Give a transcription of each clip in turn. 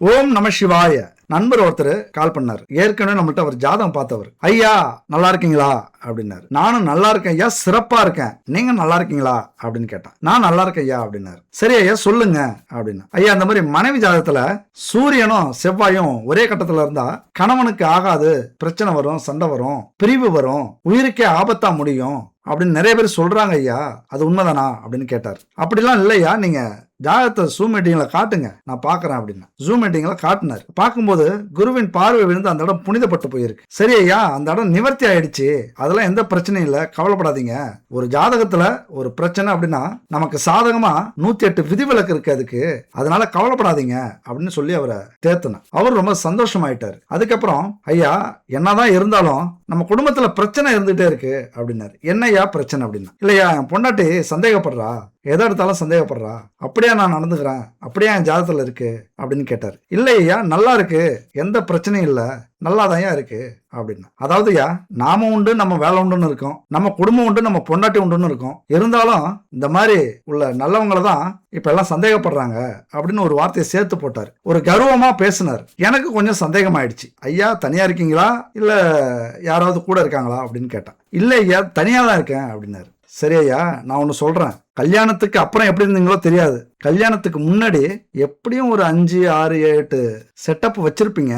ஓம் நம சிவாய. நண்பர் ஒருத்தர் கால் பண்ணார். ஏற்கனவே நம்மள்ட்ட அவர் ஜாதகம் பார்த்தவர். ஐயா நல்லா இருக்கீங்களா அப்படின்னாரு. நானும் நல்லா இருக்கேன் ஐயா, சிறப்பா இருக்கேன், நீங்க நல்லா இருக்கீங்களா அப்படின்னு கேட்டேன். நான் நல்லா இருக்கேன் ஐயா அப்படின்னாரு. சரி ஐயா சொல்லுங்க அப்படின்னா, ஐயா அந்த மாதிரி மனைவி ஜாதகத்துல சூரியனும் செவ்வாயும் ஒரே கட்டத்துல இருந்தா கணவனுக்கு ஆகாது, பிரச்சனை வரும், சண்டை வரும், பிரிவு வரும், உயிருக்கே ஆபத்தா முடியும் அப்படின்னு நிறைய பேர் சொல்றாங்க ஐயா, அது உண்மைதானா அப்படின்னு கேட்டார். அப்படிலாம் இல்லையா, நீங்க ஜாதகத்தை ஜூம் மீட்டிங்ல காட்டுங்க, நான் பாக்குறேன் அப்படின்னா ஜூம் மீட்டிங்ல காட்டினார். பார்க்கும்போது குருவின் பார்வை விழுந்து அந்த இடம் புனிதப்பட்டு போயிருக்கு. சரி ஐயா, அந்த இடம் நிவர்த்தி ஆயிடுச்சு, அதெல்லாம் எந்த பிரச்சனையும் இல்லை, கவலைப்படாதீங்க. ஒரு ஜாதகத்துல ஒரு பிரச்சனை அப்படின்னா நமக்கு சாதகமா 108 விதிவிலக்கு இருக்கு அதுக்கு, அதனால கவலைப்படாதீங்க அப்படின்னு சொல்லி அவரை தேர்த்தினார். அவர் ரொம்ப சந்தோஷமாயிட்டாரு. அதுக்கப்புறம் ஐயா என்னதான் இருந்தாலும் நம்ம குடும்பத்துல பிரச்சனை இருந்துட்டே இருக்கு அப்படின்னாரு. என்னையா பிரச்சனை அப்படின்னா, இல்லையா என் பொண்டாட்டி சந்தேகப்படுறா, எதை எடுத்தாலும் சந்தேகப்படுறா, அப்படியே நான் நடந்துக்கிறேன், அப்படியே என் ஜாதகத்துல இருக்கு அப்படின்னு கேட்டார். இல்லையா நல்லா இருக்கு, எந்த பிரச்சனையும் இல்லை, நல்லாதான் இருக்கு அப்படின்னா. அதாவதுயா நாம உண்டு, நம்ம வேலை உண்டுன்னு இருக்கோம், நம்ம குடும்பம் உண்டு, நம்ம பொண்டாட்டி உண்டுன்னு இருக்கோம், இருந்தாலும் இந்த மாதிரி உள்ள நல்லவங்களை தான் இப்ப எல்லாம் சந்தேகப்படுறாங்க அப்படின்னு ஒரு வார்த்தையை சேர்த்து போட்டார். ஒரு கர்வமா பேசினார். எனக்கு கொஞ்சம் சந்தேகம் ஆயிடுச்சு. ஐயா தனியா இருக்கீங்களா இல்ல யாராவது கூட இருக்காங்களா அப்படின்னு கேட்டேன். இல்ல ஐயா தனியா தான் இருக்கேன் அப்படின்னாரு. சரி ஐயா நான் ஒன்னு சொல்றேன், கல்யாணத்துக்கு அப்புறம் எப்படி இருந்தீங்களோ தெரியாது, கல்யாணத்துக்கு முன்னாடி எப்படியும் ஒரு 5, 6, 8 செட்டப் வச்சிருப்பீங்க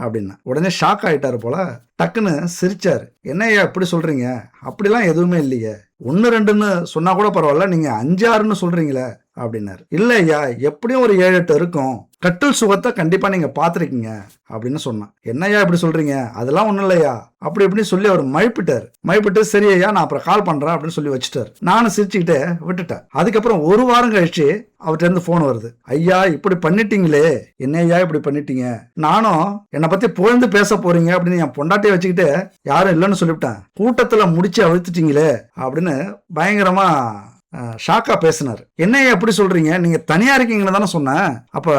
அப்படின்னா. உடனே ஷாக் ஆயிட்டாரு போல, டக்குன்னு சிரிச்சாரு. என்னையா இப்படி சொல்றீங்க, அப்படிலாம் எதுவுமே இல்லையே, 1, 2ன்னு சொன்னா கூட பரவாயில்ல, நீங்க 5, 6ன்னு சொல்றீங்களே அப்படின்னாரு. இல்ல ஐயா எப்படியும் ஒரு 7, 8 இருக்கும், கட்டில் சுகத்தை கண்டிப்பா நீங்க பாத்திருக்கீங்க அப்படின்னு சொன்னான். என்னையா இப்படி சொல்றீங்க, அதெல்லாம் ஒண்ணும் இல்லையா அப்படி இப்படின்னு சொல்லி அவர் மழுப்பிட்டு சரி ஐயா நான் அப்புறம் கால் பண்றேன் அப்படின்னு சொல்லி வச்சுட்டாரு. நானும் சிரிச்சுக்கிட்டே விட்டுட்டேன். அதுக்கப்புறம் ஒரு வாரம் கழிச்சு அவர்கிட்ட இருந்து போன் வருது. ஐயா இப்படி பண்ணிட்டீங்களே, என்ன ஐயா இப்படி பண்ணிட்டீங்க, நானும் என்னை பத்தி புகழ்ந்து பேச போறீங்க அப்படின்னு என் பொண்டாட்டியை வச்சுக்கிட்டு யாரும் இல்லைன்னு சொல்லிவிட்டேன், கூட்டத்துல முடிச்சு அழுத்துட்டீங்களே அப்படின்னு பயங்கரமா ஷாக்கா பேசினார். என்னையா எப்படி சொல்றீங்க, நீங்க தனியா இருக்கீங்கன்னு தானே சொன்னேன், அப்ப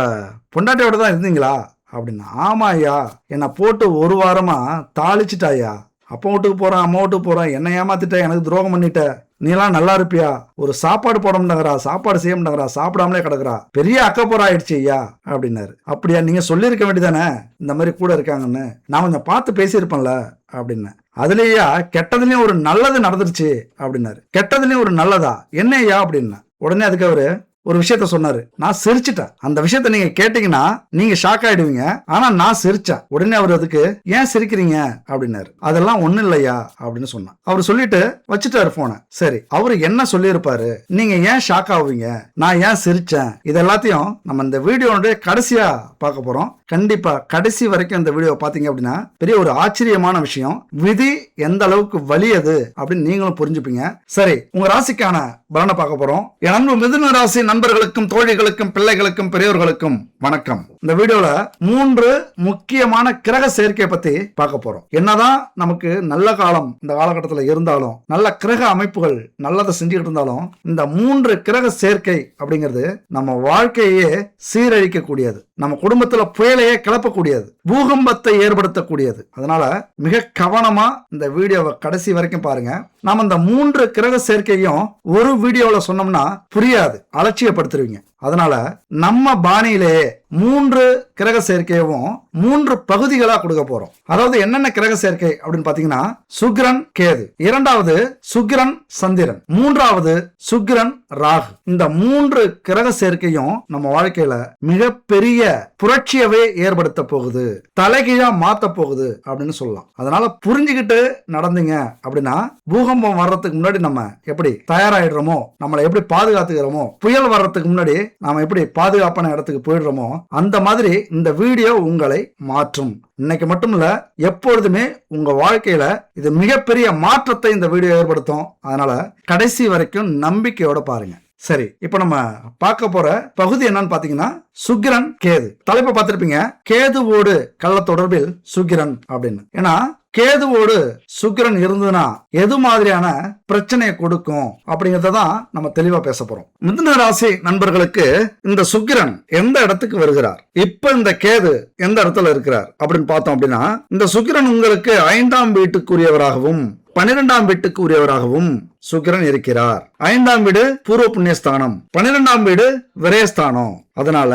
பொண்டாட்டியோட தான் இருந்தீங்களா அப்படின்னா. ஆமா ஐயா, என்னை போட்டு ஒரு வாரமா தாளிச்சுட்டாயா, அப்பா வீட்டுக்கு போறேன், அம்மா வீட்டுக்கு போறேன், என்ன ஏமாத்திட்ட, எனக்கு துரோகம் பண்ணிட்ட, நீலாம் நல்லா இருப்பியா, ஒரு சாப்பாடு போட மாட்டேங்கிறா, சாப்பாடு செய்ய மாட்டேங்கிறா, சாப்பிடாமலே கிடக்குறா, பெரிய அக்கப்போரா ஆயிடுச்சு ஐயா அப்படின்னாரு. அப்படியா, நீங்க சொல்லியிருக்க வேண்டியதானே இந்த மாதிரி கூட இருக்காங்கன்னு, நான் கொஞ்சம் பார்த்து பேசியிருப்பேன்ல அப்படின்னு. அதுலயா கெட்டதுலயும் ஒரு நல்லது நடந்துருச்சு அப்படின்னாரு. கெட்டதுலயும் ஒரு நல்லதா, என்ன ஐயா அப்படின்னா. உடனே அதுக்கு அவரு ஒரு விஷயத்த சொன்னாரு. நான் சிரிச்சிட்டேன். அந்த விஷயத்த நீங்க கேட்டீங்கன்னா நீங்க ஷாக் ஆயிடுவீங்க, ஆனா நான் சிரிச்சேன். உடனே அவர் அதுக்கு ஏன் சிரிக்கிறீங்க அப்படின்னாரு. அதெல்லாம் ஒண்ணு இல்லையா அப்படின்னு சொன்னான். அவர் சொல்லிட்டு வச்சுட்டாரு போன. சரி அவரு என்ன சொல்லியிருப்பாரு, நீங்க ஏன் ஷாக் ஆவீங்க, நான் ஏன் சிரிச்சேன், இது எல்லாத்தையும் நம்ம இந்த வீடியோனுடைய கடைசியா பார்க்க போறோம். கண்டிப்பா கடைசி வரைக்கும் இந்த வீடியோ பாத்தீங்க அப்படின்னா பெரிய ஒரு ஆச்சரியமான விஷயம், விதி எந்த அளவுக்கு வலியது அப்படின்னு நீங்களும் புரிஞ்சுப்பீங்க. சரி உங்க ராசிக்கான பலனை பார்க்க போறோம். என் அன்பு மிதுன ராசி நண்பர்களுக்கும் தோழிகளுக்கும் பிள்ளைகளுக்கும் பெரியவர்களுக்கும் வணக்கம். இந்த வீடியோல 3 முக்கியமான கிரக சேர்க்கையை பத்தி பார்க்க போறோம். என்னதான் நமக்கு நல்ல காலம் இந்த காலகட்டத்தில் இருந்தாலும், நல்ல கிரக அமைப்புகள் நல்லதை செஞ்சுக்கிட்டு இருந்தாலும், இந்த 3 கிரக சேர்க்கை அப்படிங்கிறது நம்ம வாழ்க்கையே சீரழிக்க கூடியது, நம்ம குடும்பத்துல புயலையே கிளப்பக்கூடியது, பூகம்பத்தை ஏற்படுத்தக்கூடியது. அதனால மிக கவனமா இந்த வீடியோவை கடைசி வரைக்கும் பாருங்க. நாம இந்த 3 கிரக சேர்க்கையும் ஒரு வீடியோல சொன்னோம்னா புரியாது, அலட்சியப்படுத்துருவீங்க. அதனால நம்ம பாணியிலேயே 3 கிரக சேர்க்கையும் 3 பகுதிகளா கொடுக்க போறோம். அதாவது என்னென்ன கிரக சேர்க்கை அப்படின்னு பாத்தீங்கன்னா, சுக்கிரன் கேது, 2வது சுக்கிரன் சந்திரன், 3வது சுக்கிரன் ராகு. இந்த 3 கிரக சேர்க்கையும் நம்ம வாழ்க்கையில மிகப்பெரிய புரட்சியவே ஏற்படுத்த போகுது, தலைகீழா மாத்த போகுது அப்படின்னு சொல்லலாம். அதனால புரிஞ்சுக்கிட்டு நடந்தீங்க அப்படின்னா பூகம்பம் வர்றதுக்கு முன்னாடி நம்ம எப்படி தயாராயிடுறோமோ, நம்மளை எப்படி பாதுகாத்துக்கிறோமோ, புயல் வர்றதுக்கு முன்னாடி நாம எப்படி பாதுகாப்பான இடத்துக்கு போயிடுறோமோ, அந்த மாதிரி இந்த வீடியோ உங்களை மாற்றும். இன்னைக்கு மட்டும் இல்ல, எப்பொழுதுமே உங்க வாழ்க்கையில இது மிகப்பெரிய மாற்றத்தை இந்த வீடியோ ஏற்படுத்தும். அதனால கடைசி வரைக்கும் நம்பிக்கையோட பாருங்க. சரி இப்ப நம்ம பார்க்க போற பகுதி என்னன்னு பாத்தீங்கன்னா, சுக்கிரன் கேது. தலைப்பை பார்த்திருப்பீங்க, கேதுவோடு கள்ள தொடர்பில் சுக்கிரன் அப்படின்னு. ஏன்னா கேதுவோடு சுக்கிரன் இருந்ததுன்னா எது மாதிரியான பிரச்சனையை கொடுக்கும் அப்படிங்கறதான் நம்ம தெளிவா பேச போறோம். மிதுன ராசி நண்பர்களுக்கு இந்த சுக்கிரன் எந்த இடத்துக்கு வருகிறார், இப்ப இந்த கேது எந்த இடத்துல இருக்கிறார் அப்படின்னு பார்த்தோம் அப்படின்னா, இந்த சுக்கிரன் உங்களுக்கு 5ஆம் வீட்டுக்குரியவராகவும் 12ஆம் வீட்டுக்கு உரியவராகவும் சுக்கிரன் இருக்கிறார். 5ஆம் வீடு பூர்வ புண்ணியஸ்தானம், 12ஆம் வீடு விரயஸ்தானம். அதனால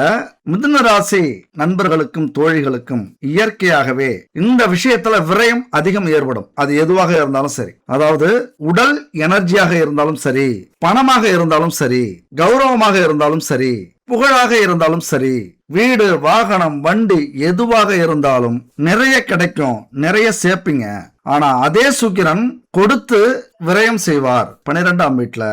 மிதுன ராசி நண்பர்களுக்கும் தோழிகளுக்கும் இயற்கையாகவே இந்த விஷயத்துல விரயம் அதிகம் ஏற்படும். அது எதுவாக இருந்தாலும் சரி, அதாவது உடல் எனர்ஜியாக இருந்தாலும் சரி, பணமாக இருந்தாலும் சரி, கௌரவமாக இருந்தாலும் சரி, புகழாக இருந்தாலும் சரி, வீடு வாகனம் வண்டி எதுவாக இருந்தாலும் நிறைய கிடைக்கும், நிறைய சேர்ப்பீங்க. ஆனா அதே சுக்கிரன் கொடுத்து விரயம் செய்வார். 12ஆம் வீட்டுல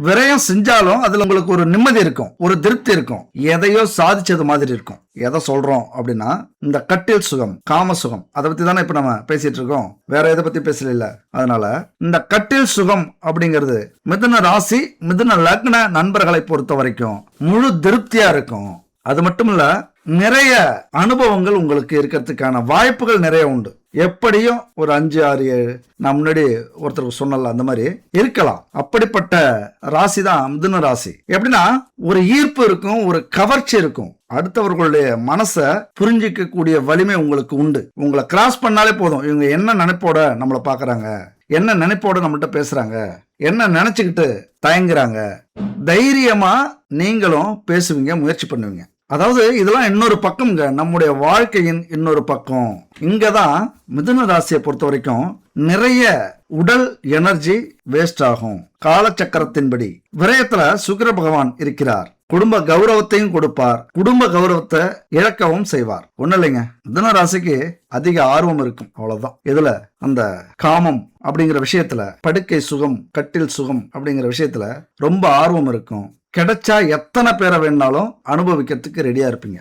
விரயம் செஞ்சாலும் அதுல உங்களுக்கு ஒரு நிம்மதி இருக்கும், ஒரு திருப்தி இருக்கும், எதையோ சாதிச்சது மாதிரி இருக்கும். எதை சொல்றோம் அப்படின்னா இந்த கட்டில் சுகம், காம சுகம், அதை பத்தி தானே இப்ப நம்ம பேசிட்டு இருக்கோம், வேற எதை பத்தி பேசல. அதனால இந்த கட்டில் சுகம் அப்படிங்கிறது மிதுன ராசி மிதுன லக்ன நண்பர்களை பொறுத்த வரைக்கும் முழு திருப்தியா இருக்கும். அது மட்டும் இல்ல, நிறைய அனுபவங்கள் உங்களுக்கு இருக்கிறதுக்கான வாய்ப்புகள் நிறைய உண்டு. எப்படியும் ஒரு 5, 6, 7 நான் முன்னாடி ஒருத்தருக்கு சொன்னல அந்த மாதிரி இருக்கலாம். அப்படிப்பட்ட ராசி தான் மிதுன ராசி. எப்படின்னா ஒரு ஈர்ப்பு இருக்கும், ஒரு கவர்ச்சி இருக்கும், அடுத்தவர்களுடைய மனசை புரிஞ்சிக்க கூடிய வலிமை உங்களுக்கு உண்டு. உங்களை கிராஸ் பண்ணாலே போதும், இவங்க என்ன நினைப்போட நம்மளை பாக்குறாங்க, என்ன நினைப்போட நம்மள்ட்ட பேசுறாங்க, என்ன நினைச்சுக்கிட்டு தயங்குறாங்க, தைரியமா நீங்களும் பேசுவீங்க, முயற்சி பண்ணுவீங்க. அதாவது இதெல்லாம் இன்னொரு பக்கம்ங்க, நம்முடைய வாழ்க்கையின் இன்னொரு பக்கம். இங்கதான் மிதுன ராசியை பொறுத்த வரைக்கும் நிறைய உடல் எனர்ஜி வேஸ்ட் ஆகும். காலச்சக்கரத்தின்படி விரயத்துல சுக்கிர பகவான் இருக்கிறார். குடும்ப கௌரவத்தையும் கொடுப்பார், குடும்ப கௌரவத்தை இழக்கவும் செய்வார். ஒண்ணு இல்லைங்க, மிதுன ராசிக்கு அதிக ஆர்வம் இருக்கும், அவ்வளவுதான். இதுல அந்த காமம் அப்படிங்கிற விஷயத்துல, படுக்கை சுகம், கட்டில் சுகம் அப்படிங்கிற விஷயத்துல ரொம்ப ஆர்வம் இருக்கும். கிடைச்சா எத்தனை பேரை வேணாலும் அனுபவிக்கிறதுக்கு ரெடியா இருப்பீங்க.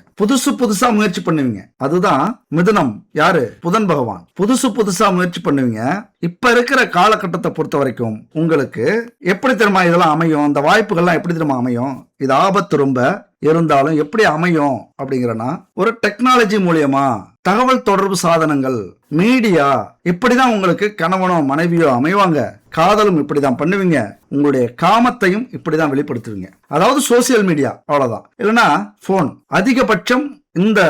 புதுசா முயற்சி பண்ணுவீங்க. அதுதான் மிதுனம். யாரு? புதன் பகவான். புதுசா முயற்சி பண்ணுவீங்க. இப்ப இருக்கிற காலகட்டத்தை பொறுத்த வரைக்கும் உங்களுக்கு எப்படி தெரியுமா இதெல்லாம் அமையும், இந்த வாய்ப்புகள்லாம் எப்படி தெரியுமா அமையும்? இது ஆபத்து ரொம்ப இருந்தாலும் எப்படி அமையும் அப்படிங்கிறனா, ஒரு டெக்னாலஜி மூலியமா, தகவல் தொடர்பு சாதனங்கள், மீடியா, இப்படிதான் உங்களுக்கு கணவனோ மனைவியோ அமைவாங்க. காதலும் இப்படிதான் பண்ணுவீங்க. உங்களுடைய காமத்தையும் இப்படிதான் வெளிப்படுத்துவீங்க. அதாவது சோசியல் மீடியா, அவ்வளவுதான். இல்லைன்னா போன். அதிகபட்சம் இந்த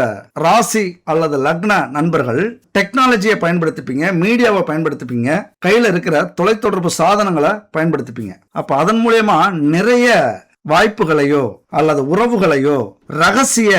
ராசி அல்லது லக்ன நண்பர்கள் டெக்னாலஜியை பயன்படுத்திப்பீங்க, மீடியாவை பயன்படுத்திப்பீங்க, கையில இருக்கிற தொலைத்தொடர்பு சாதனங்களை பயன்படுத்திப்பீங்க. அப்ப அதன் மூலியமா நிறைய வாய்ப்புகளையோ அல்லது உறவுகளையோ ரகசிய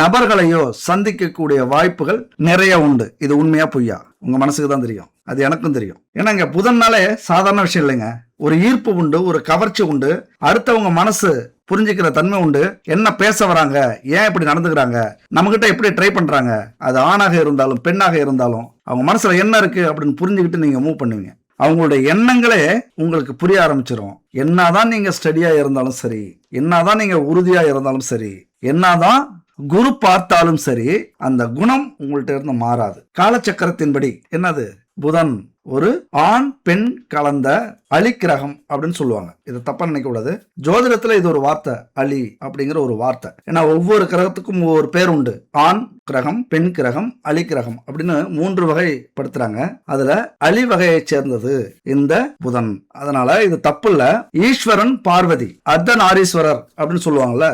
நபர்களையோ சந்திக்கக்கூடிய வாய்ப்புகள் நிறைய உண்டு. இது உண்மையா பொய்யா உங்க மனசுக்கு தான் தெரியும், அது எனக்கும் தெரியும். ஏன்னா இங்க புதன்னாலே சாதாரண விஷயம் இல்லைங்க. ஒரு ஈர்ப்பு உண்டு, ஒரு கவர்ச்சி உண்டு, அடுத்தவங்க மனசு புரிஞ்சுக்கிற தன்மை உண்டு. என்ன பேச வராங்க, ஏன் இப்படி நடந்துக்கிறாங்க, நம்ம கிட்ட எப்படி ட்ரை பண்றாங்க, அது ஆணாக இருந்தாலும் பெண்ணாக இருந்தாலும் அவங்க மனசுல என்ன இருக்கு அப்படின்னு புரிஞ்சுக்கிட்டு நீங்க மூவ் பண்ணுவீங்க. அவங்களுடைய எண்ணங்களே உங்களுக்கு புரிய ஆரம்பிச்சிடும். என்னதான் நீங்க ஸ்டடியா இருந்தாலும் சரி, என்னதான் நீங்க உறுதியா இருந்தாலும் சரி, என்னதான் குரு பார்த்தாலும் சரி, அந்த குணம் உங்கள்ட்ட இருந்து மாறாது. காலச்சக்கரத்தின்படி என்னது? புதன் ஒரு ஆண் பெண் கலந்த அலி கிரகம் அப்படின்னு சொல்லுவாங்க. இதை தப்பா நினைக்க கூடாது. ஜோதிடத்துல இது ஒரு வார்த்தை, அலி அப்படிங்கிற ஒரு வார்த்தை. ஏன்னா ஒவ்வொரு கிரகத்துக்கும் ஒவ்வொரு பேர் உண்டு. ஆண் கிரகம், பெண் கிரகம், அலி கிரகம் அப்படின்னு 3 வகைப்படுத்துறாங்க. அதுல அலி வகையை சேர்ந்தது இந்த புதன். அதனால இது தப்பு இல்ல. ஈஸ்வரன் பார்வதி, அர்த்தநாரீஸ்வரர் அப்படின்னு சொல்லுவாங்கல்ல,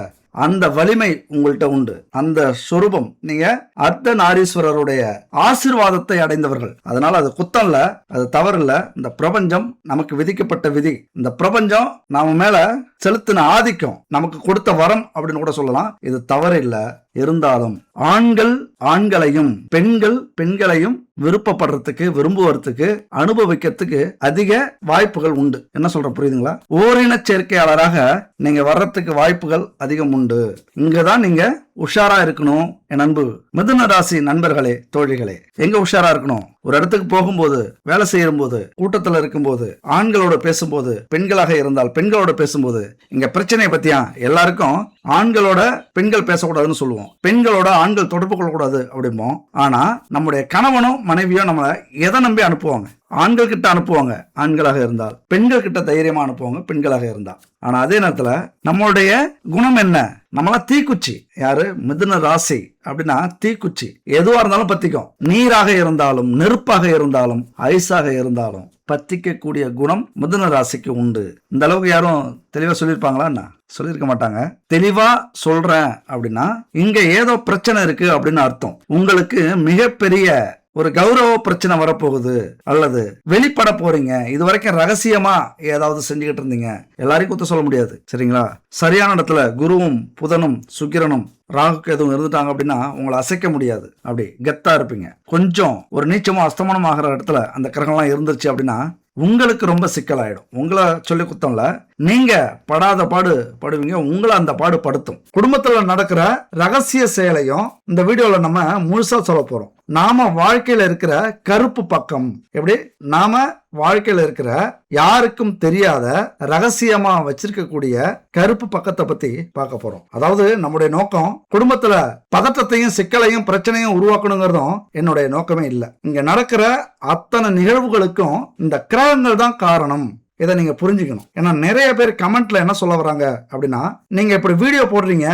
அந்த வலிமை உங்கள்கிட்ட உண்டு. அந்த சொரூபம், நீங்க அர்த்தநாரீஸ்வரருடைய ஆசீர்வாதத்தை அடைந்தவர்கள். அதனால அது குத்தம் இல்ல, அது தவறு இல்ல. இந்த பிரபஞ்சம் நமக்கு விதிக்கப்பட்ட விதி. இந்த பிரபஞ்சம் நாம மேல செலுத்தின ஆதிக்கம், நமக்கு கொடுத்த வரம் அப்படின்னு கூட சொல்லலாம். இது தவறு இல்ல. இருந்தாலும் ஆண்கள் ஆண்களையும் பெண்கள் பெண்களையும் விருப்பப்படுறதுக்கு, விரும்புவதற்கு, அனுபவிக்கிறதுக்கு அதிக வாய்ப்புகள் உண்டு. என்ன சொல்ற புரியுதுங்களா? ஓரின சேர்க்கையாளராக நீங்க வர்றதுக்கு வாய்ப்புகள் அதிகம் உண்டு. இங்கதான் நீங்க உஷாரா இருக்கணும். என் அன்பு மிதுன ராசி நண்பர்களே, தோழிகளே, எங்க உஷாரா இருக்கணும்? ஒரு இடத்துக்கு போகும்போது, வேலை செய்யும் போது, கூட்டத்துல இருக்கும்போது, ஆண்களோட பேசும்போது, பெண்களாக இருந்தால் பெண்களோட பேசும்போது, இங்க பிரச்சனையை பத்தியா எல்லாருக்கும் ஆண்களோட பெண்கள் பேசக்கூடாதுன்னு சொல்லுவோம், பெண்களோட ஆண்கள் தொடர்பு கொள்ளக்கூடாது அப்படிம்போம். ஆனா நம்முடைய கணவனும் மனைவியோ நம்மளை எதை நம்பி அனுப்புவாங்க? ஆண்கள் கிட்ட அனுப்புவாங்க ஆண்களாக இருந்தால், பெண்கள் கிட்ட தைரியமா அனுப்புவாங்க பெண்களாக இருந்தால். ஆனா அதே நேரத்துல நம்மளுடைய குணம் என்ன? நம்மளா தீக்குச்சி. யாரு? மிதுன ராசி அப்படின்னா தீக்குச்சி. எதுவா இருந்தாலும் பத்திக்கும். நீராக இருந்தாலும், நெருப்பாக இருந்தாலும், ஐஸாக இருந்தாலும் பத்திக்க கூடிய குணம் மிதுன ராசிக்கு உண்டு. இந்த அளவுக்கு யாரும் தெளிவா சொல்லியிருப்பாங்களா? சொல்லியிருக்க மாட்டாங்க. தெளிவா சொல்றேன் அப்படின்னா இங்க ஏதோ பிரச்சனை இருக்கு அப்படின்னு அர்த்தம். உங்களுக்கு மிகப்பெரிய ஒரு கௌரவ பிரச்சனை வரப்போகுது, அல்லது வெளிப்பட போறீங்க, இது வரைக்கும் ரகசியமா ஏதாவது செஞ்சுக்கிட்டு இருந்தீங்க, எல்லாரையும் குத்த சொல்ல முடியாது சரிங்களா. சரியான இடத்துல குருவும் புதனும் சுக்கிரனும் ராகுக்கு எதுவும் இருந்துட்டாங்க அப்படின்னா உங்களை அசைக்க முடியாது, அப்படி கெத்தா இருப்பீங்க. கொஞ்சம் ஒரு நீச்சமும் அஸ்தமனம் ஆகிற இடத்துல அந்த கிரகம்லாம் இருந்துச்சு அப்படின்னா உங்களுக்கு ரொம்ப சிக்கலாயிடும். உங்களை சொல்லி குத்தம்ல, நீங்க படாத பாடு படுவீங்க, உங்களை அந்த பாடு படுத்தும். குடும்பத்துல நடக்கிற ரகசிய செயலையும் இந்த வீடியோல நம்ம முழுசா சொல்ல போறோம். நாம வாழ்க்கையில இருக்கிற கருப்பு பக்கம், எப்படி நாம வாழ்க்கையில இருக்கிற யாருக்கும் தெரியாத ரகசியமா வச்சிருக்கக்கூடிய கருப்பு பக்கத்தை பத்தி பார்க்க போறோம். அதாவது நம்முடைய நோக்கம் குடும்பத்துல பதட்டத்தையும் சிக்கலையும் பிரச்சனையும் உருவாக்கணுங்கிறதும் என்னுடைய நோக்கமே இல்லை. இங்க நடக்கிற அத்தனை நிகழ்வுகளுக்கும் இந்த கிரகங்கள் தான் காரணம். இதை நீங்க புரிஞ்சுக்கணும். ஏன்னா நிறைய பேர் கமெண்ட்ல என்ன சொல்ல வராங்க அப்படின்னா, நீங்க இப்படி வீடியோ போடுறீங்க,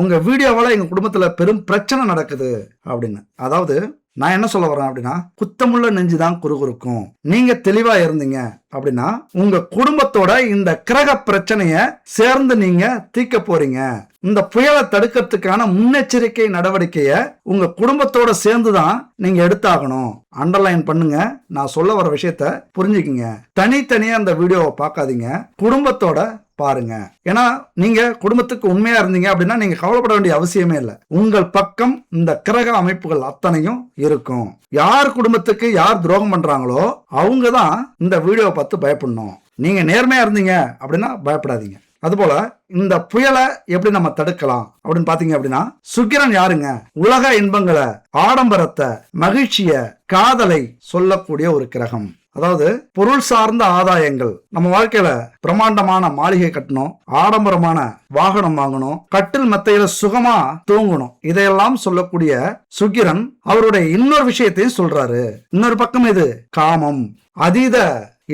உங்க வீடியோவால எங்க குடும்பத்துல பெரும் பிரச்சனை நடக்குது அப்படின்னு. அதாவது நான் என்ன சொல்ல வரேன் அப்படின்னா, குத்தமுள்ள நெஞ்சுதான் குறுகுறுக்கும். நீங்க தெளிவா இருந்தீங்க அப்படின்னா உங்க குடும்பத்தோட இந்த கிரக பிரச்சனைய சேர்ந்து நீங்க தீர்க்க போறீங்க. இந்த புயலை தடுக்கிறதுக்கான முன்னெச்சரிக்கை நடவடிக்கைய உங்க குடும்பத்தோட சேர்ந்துதான் நீங்க எடுத்தாகணும். அண்டர்லைன் பண்ணுங்க, நான் சொல்ல வர விஷயத்த புரிஞ்சுக்கிங்க. தனித்தனியா அந்த வீடியோவை பார்க்காதீங்க, குடும்பத்தோட பாருங்க. ஏன்னா நீங்க குடும்பத்துக்கு உண்மையா இருந்தீங்க அப்படின்னா நீங்க கவலைப்பட வேண்டிய அவசியமே இல்லை. உங்கள் பக்கம் இந்த கிரக அமைப்புகள் அத்தனையும் இருக்கும். யார் குடும்பத்துக்கு யார் துரோகம் பண்றாங்களோ அவங்க தான் இந்த வீடியோவை பார்த்து பயப்படணும். நீங்க நேர்மையா இருந்தீங்க அப்படின்னா பயப்படாதீங்க. அதுபோல இந்த புயலை எப்படி நம்ம தடுக்கலாம் அப்படின்னு பாத்தீங்க அப்படின்னா, சுக்கிரன் யாருங்க? உலக இன்பங்களை, ஆடம்பரத்தை, மகிழ்ச்சிய, காதலை சொல்லக்கூடிய ஒரு கிரகம். அதாவது பொருள் சார்ந்த ஆதாயங்கள். நம்ம வாழ்க்கையில பிரமாண்டமான மாளிகை கட்டணும், ஆடம்பரமான வாகனம் வாங்கணும், கட்டில் மெத்தையில சுகமா தூங்கணும், இதையெல்லாம் சொல்லக்கூடிய சுக்கிரன் அவருடைய இன்னொரு விஷயத்தையும் சொல்றாரு. இன்னொரு பக்கம் இது காமம், அதீத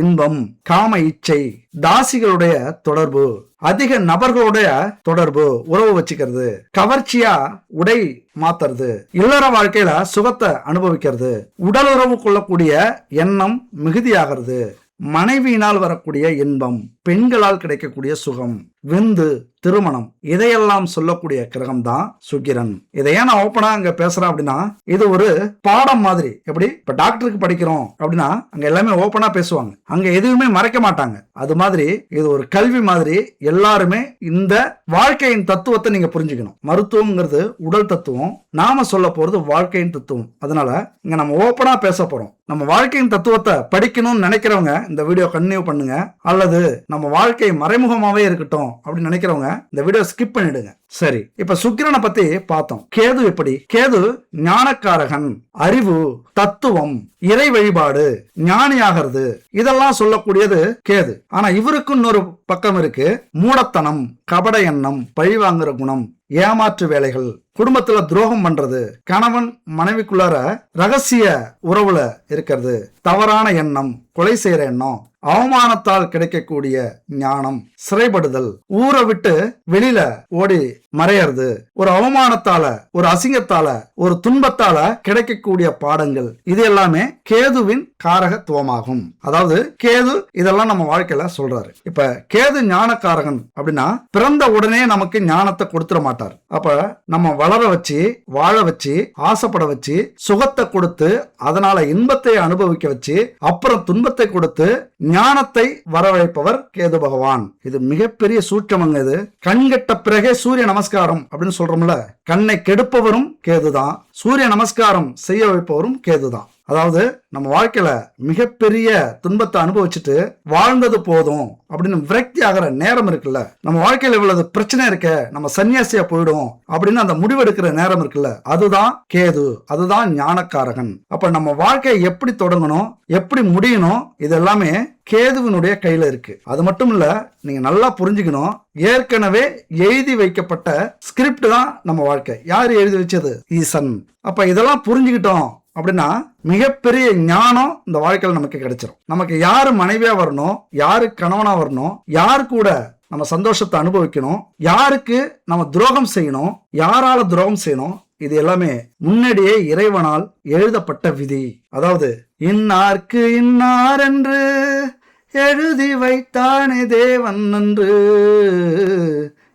இன்பம், காம இச்சை, தாசிகளுடைய தொடர்பு, அதிக நபர்களுடைய தொடர்பு, உறவு வச்சுக்கிறது, கவர்ச்சியா உடை மாத்துறது, இல்லற வாழ்க்கையில சுகத்தை அனுபவிக்கிறது, உடல் உறவு கொள்ளக்கூடிய எண்ணம் மிகுதியாகிறது, மனைவியினால் வரக்கூடிய இன்பம், பெண்களால் கிடைக்கக்கூடிய சுகம், விந்து, திருமணம், இதையெல்லாம் சொல்லக்கூடிய கிரகம் தான் சுக்கிரன். இதை ஏன் நான் ஓப்பனா அங்க பேசுறேன் அப்படின்னா, இது ஒரு பாடம் மாதிரி. எப்படி இப்ப டாக்டருக்கு படிக்கிறோம் அப்படின்னா அங்க எல்லாமே ஓப்பனா பேசுவாங்க, அங்க எதுவுமே மறைக்க மாட்டாங்க. அது மாதிரி இது ஒரு கல்வி மாதிரி. எல்லாருமே இந்த வாழ்க்கையின் தத்துவத்தை நீங்க புரிஞ்சுக்கணும். மருத்துவம்ங்கிறது உடல் தத்துவம், நாம சொல்ல போறது வாழ்க்கையின் தத்துவம். அதனால இங்க நம்ம ஓப்பனா பேச போறோம். நம்ம வாழ்க்கையின் தத்துவத்தை படிக்கணும்னு நினைக்கிறவங்க இந்த வீடியோ கன்டினியூ பண்ணுங்க, அல்லது நம்ம வாழ்க்கை மறைமுகமாவே இருக்கட்டும் அப்படின்னு நினைக்கிறவங்க இந்த வீடியோ ஸ்கிப் பண்ணிடுங்க. சரி, இப்ப சுக்கிரனை பத்தி பார்த்தோம். கேது எப்படி? கேது ஞானக்காரகன், அறிவு, தத்துவம், இறை வழிபாடு, ஞானியாகிறது, இதெல்லாம் சொல்லக்கூடியது கேது. ஆனா இவருக்கு இன்னொரு பக்கம் இருக்கு. மூடத்தனம், கபட எண்ணம், பழிவாங்குற குணம், ஏமாற்று வேலைகள், குடும்பத்துல துரோகம் பண்றது, கணவன் மனைவிக்குள்ளார ரகசிய உறவுல இருக்கிறது, தவறான எண்ணம், கொலை செய்யற எண்ணம், அவமானத்தால் கிடைக்கக்கூடிய ஞானம், சிறைப்படுதல், ஊரை விட்டு வெளியில ஓடி மறையறது, ஒரு அவமானத்தால, ஒரு அசிங்கத்தால, ஒரு துன்பத்தால கிடைக்கக்கூடிய பாடங்கள், இது எல்லாமே கேதுவின் காரகத்துவமாகும். அதாவது கேது இதெல்லாம் நம்ம வாழ்க்கையில சொல்றாரு. இப்ப கேது ஞானக்காரகன் அப்படின்னா பிறந்த உடனே நமக்கு ஞானத்தை கொடுத்துட மாட்டார். அப்ப நம்ம வளர வச்சு, வாழ வச்சு, ஆசைப்பட வச்சு, சுகத்தை கொடுத்து, அதனால இன்பத்தை அனுபவிக்க வச்சு, அப்புறம் துன்பத்தை கொடுத்து ஞானத்தை வரவழைப்பவர் கேது பகவான். இது மிகப்பெரிய சூட்சமங்க. இது கண்கெட்ட பிறகே சூரிய நமஸ்காரம் அப்படின்னு சொல்றோம்ல, கண்ணை கெடுப்பவரும் கேதுதான், சூரிய நமஸ்காரம் செய்ய வைப்பவரும் கேதுதான். அதாவது நம்ம வாழ்க்கையில மிகப்பெரிய துன்பத்தை அனுபவிச்சுட்டு வாழ்ந்தது போதும் அப்படின்னு விரக்தி ஆகிற நேரம் இருக்குல்ல, நம்ம வாழ்க்கையில இவ்வளவு பிரச்சனை இருக்க, நம்ம சன்னியாசியா போயிடும் அப்படின்னு அந்த முடிவெடுக்கிற நேரம் இருக்குல்ல, அதுதான் கேது, அதுதான் ஞானக்காரகன். அப்ப நம்ம வாழ்க்கையை எப்படி தொடங்கணும், எப்படி முடியணும், இது எல்லாமே கேதுவினுடைய கையில இருக்கு. அது மட்டும் இல்ல, நீங்க நல்லா புரிஞ்சுக்கணும், ஏற்கனவே எழுதி வைக்கப்பட்ட ஸ்கிரிப்ட் தான் நம்ம வாழ்க்கை. யாரு எழுதி வச்சது? ஈசன். அப்ப இதெல்லாம் புரிஞ்சுக்கிட்டோம் அப்படின்னா மிகப்பெரிய ஞானம் இந்த வாழ்க்கையில நமக்கு கிடைச்சிடும். நமக்கு யாரு மனைவியா வரணும், யாரு கணவனா வரணும், யாரு கூட நம்ம சந்தோஷத்தை அனுபவிக்கணும், யாருக்கு நம்ம துரோகம் செய்யணும், யாரால துரோகம் செய்யணும், இது எல்லாமே முன்னாடியே இறைவனால் எழுதப்பட்ட விதி. அதாவது இன்னார்க்கு இன்னார் என்று எழுதி வைத்தானே தேவன் என்று,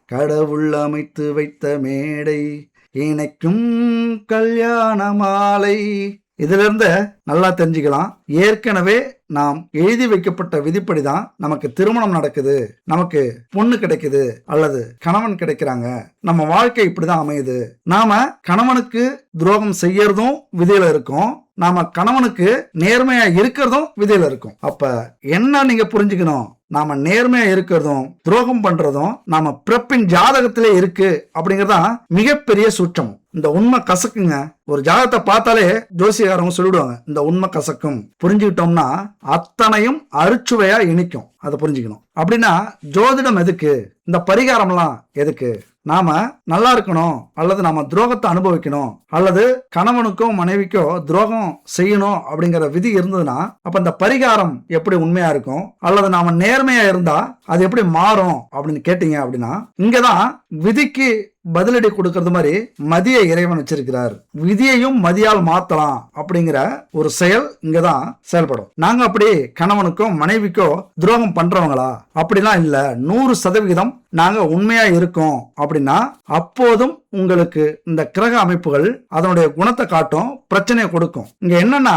கடவுள் அமைத்து வைத்த மேடை இணைக்கும் கல்யாண மாலை இதுல இருந்து நல்லா தெரிஞ்சுக்கலாம். ஏற்கனவே நாம் எழுதி வைக்கப்பட்ட விதிப்படி தான் நமக்கு திருமணம் நடக்குது, நமக்கு பொண்ணு கிடைக்குது அல்லது கணவன் கிடைக்கிறாங்க, நம்ம வாழ்க்கை இப்படிதான் அமையுது. நாம கணவனுக்கு துரோகம் செய்யறதும் விதியில இருக்கும், நாம கணவனுக்கு நேர்மையா இருக்கிறதும் விதியில இருக்கும். அப்ப என்ன நீங்க புரிஞ்சுக்கணும், நாம நேர்மையா இருக்கிறதும் துரோகம் பண்றதும் நாம பிறப்பின் ஜாதகத்திலே இருக்கு அப்படிங்கறதான் மிகப்பெரிய சூட்சம். இந்த உண்மை கசக்குங்க. ஒரு ஜாதகத்தை பார்த்தாலே ஜோசியக்காரங்க சொல்லிடுவாங்க இந்த உண்மை கசக்கும். புரிஞ்சுக்கிட்டோம்னா அத்தனையும் அறுச்சுவையா இனிக்கும். அதை புரிஞ்சுக்கணும். அப்படின்னா ஜோதிடம் எதுக்கு, இந்த பரிகாரம்லாம் எதுக்கு? நாம நல்லா இருக்கணும் அல்லது நாம துரோகத்தை அனுபவிக்கணும் அல்லது கணவனுக்கோ மனைவிக்கோ துரோகம் செய்யணும் அப்படிங்கிற விதி இருந்ததுன்னா அப்ப இந்த பரிகாரம் எப்படி உண்மையா இருக்கும் அல்லது நாம நேர்மையா இருந்தா அது எப்படி மாறும் அப்படின்னு கேட்டீங்க அப்படின்னா இங்கதான் விதிக்கு பதிலடி கொடுக்கறது மாதிரி மதியை இறைவன் வச்சிருக்கிறார். விதியையும் மதியால் மாத்தலாம் அப்படிங்கிற ஒரு செயல் இங்கதான் செயல்படும். நாங்க அப்படி கணவனுக்கோ மனைவிக்கோ துரோகம் பண்றவங்களா? அப்படிலாம் இல்ல. 100% நாங்க உண்மையா இருக்கோம் அப்படின்னா அப்போதும் உங்களுக்கு இந்த கிரக அமைப்புகள் அதனுடைய குணத்தை காட்டும், பிரச்சனையை கொடுக்கும். இங்க என்னன்னா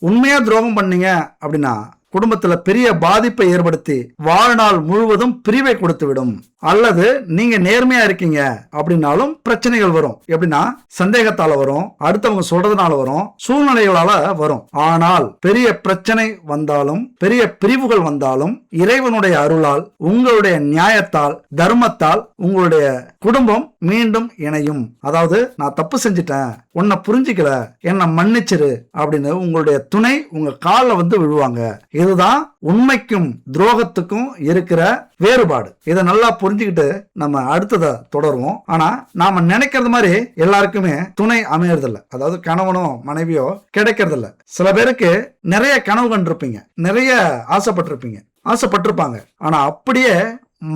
உண்மையா துரோகம் பண்ணீங்க அப்படின்னா குடும்பத்துல பெரிய பாதிப்பை ஏற்படுத்தி வாழ்நாள் முழுவதும் பிரிவை கொடுத்து விடும். அல்லது நீங்க நேர்மையா இருக்கீங்க அப்படின்னாலும் பிரச்சனைகள் வரும். எப்படின்னா சந்தேகத்தால வரும், அடுத்தவங்க சொல்றதுனால வரும், சூழ்நிலைகளால வரும். ஆனால் பெரிய பிரச்சனை வந்தாலும் பெரிய பிரிவுகள் வந்தாலும் இறைவனுடைய அருளால் உங்களுடைய நியாயத்தால் தர்மத்தால் உங்களுடைய குடும்பம் மீண்டும் இணையும். அதாவது நான் தப்பு செஞ்சுட்டேன், உன்னை புரிஞ்சுக்கல, என்னை மன்னிச்சிரு அப்படின்னு உங்களுடைய துணை உங்க காலில் வந்து விழுவாங்க. இதுதான் உண்மைக்கும் துரோகத்துக்கும் இருக்கிற வேறுபாடு. இதை நல்லா புரிஞ்சுக்கிட்டு நம்ம அடுத்ததை தொடருவோம். ஆனா நாம நினைக்கிறது மாதிரி எல்லாருக்குமே துணை அமையறதில்ல. அதாவது கணவனோ மனைவியோ கிடைக்கிறது இல்ல. சில பேருக்கு நிறைய கனவு கண்டிருப்பீங்க, நிறைய ஆசைப்பட்டிருப்பாங்க. ஆனா அப்படியே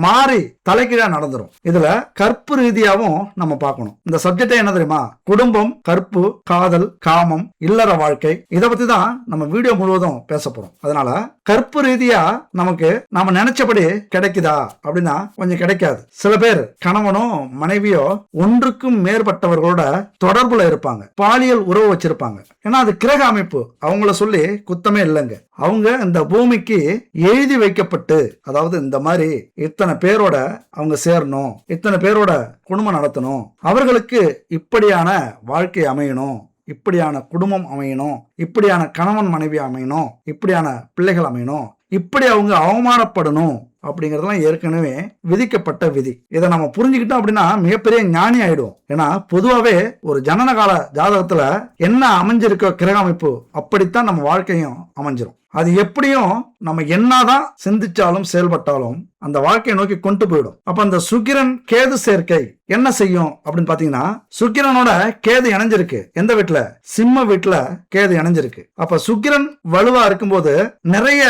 மாறி தலைகீழா நடந்துரும். இதுல கற்பு ரீதியாவும் நம்ம பார்க்கணும். இந்த சப்ஜெக்ட் என்ன தெரியுமா? குடும்பம், கற்பு, காதல், காமம், இல்லற வாழ்க்கை. இதை பத்தி தான் நம்ம வீடியோ முழுவதும் பேச போறோம். அதனால கற்பு ரீதியா நமக்கு நாம நினைச்சபடி கிடைக்குதா அப்படின்னா கொஞ்சம் கிடைக்காது. சில பேர் கணவனோ மனைவியோ ஒன்றுக்கும் மேற்பட்டவர்களோட தொடர்புல இருப்பாங்க, பாலியல் உறவு வச்சிருப்பாங்க. ஏன்னா அது கிரக அமைப்பு, அவங்கள சொல்லி குத்தமே இல்லைங்க. அவங்க இந்த பூமிக்கு எழுதி வைக்கப்பட்டு, அதாவது இந்த மாதிரி இத்தனை பேரோட அவங்க சேரணும், இத்தனை பேரோட குடும்பம் நடத்தணும், அவர்களுக்கு இப்படியான வாழ்க்கை அமையணும், இப்படியான குடும்பம் அமையணும், இப்படியான கணவன் மனைவி அமையணும், இப்படியான பிள்ளைகள் அமையணும், இப்படி அவங்க அவமானப்படணும் அப்படிங்கறதெல்லாம் ஏற்கனவே விதிக்கப்பட்ட விதி. இதை நம்ம புரிஞ்சுக்கிட்டோம் அப்படின்னா மிகப்பெரிய ஞானி ஆயிடுவோம். ஏன்னா பொதுவாவே ஒரு ஜனனகால ஜாதகத்துல என்ன அமைஞ்சிருக்கோ கிரக அமைப்பு அப்படித்தான் நம்ம வாழ்க்கையும் அமைஞ்சிரும். அது எப்படியும் நம்ம என்னதான் சிந்திச்சாலும் செயல்பட்டாலும் அந்த வாழ்க்கையை நோக்கி கொண்டு போயிடும். அப்ப அந்த சுக்கிரன் கேது சேர்க்கை என்ன செய்யும் அப்படின்னு பாத்தீங்கன்னா, சுக்கிரனோட கேது இணைஞ்சிருக்கு. எந்த வீட்டுல? சிம்ம வீட்டுல கேது இணைஞ்சிருக்கு. அப்ப சுக்கிரன் வலுவா இருக்கும்போது நிறைய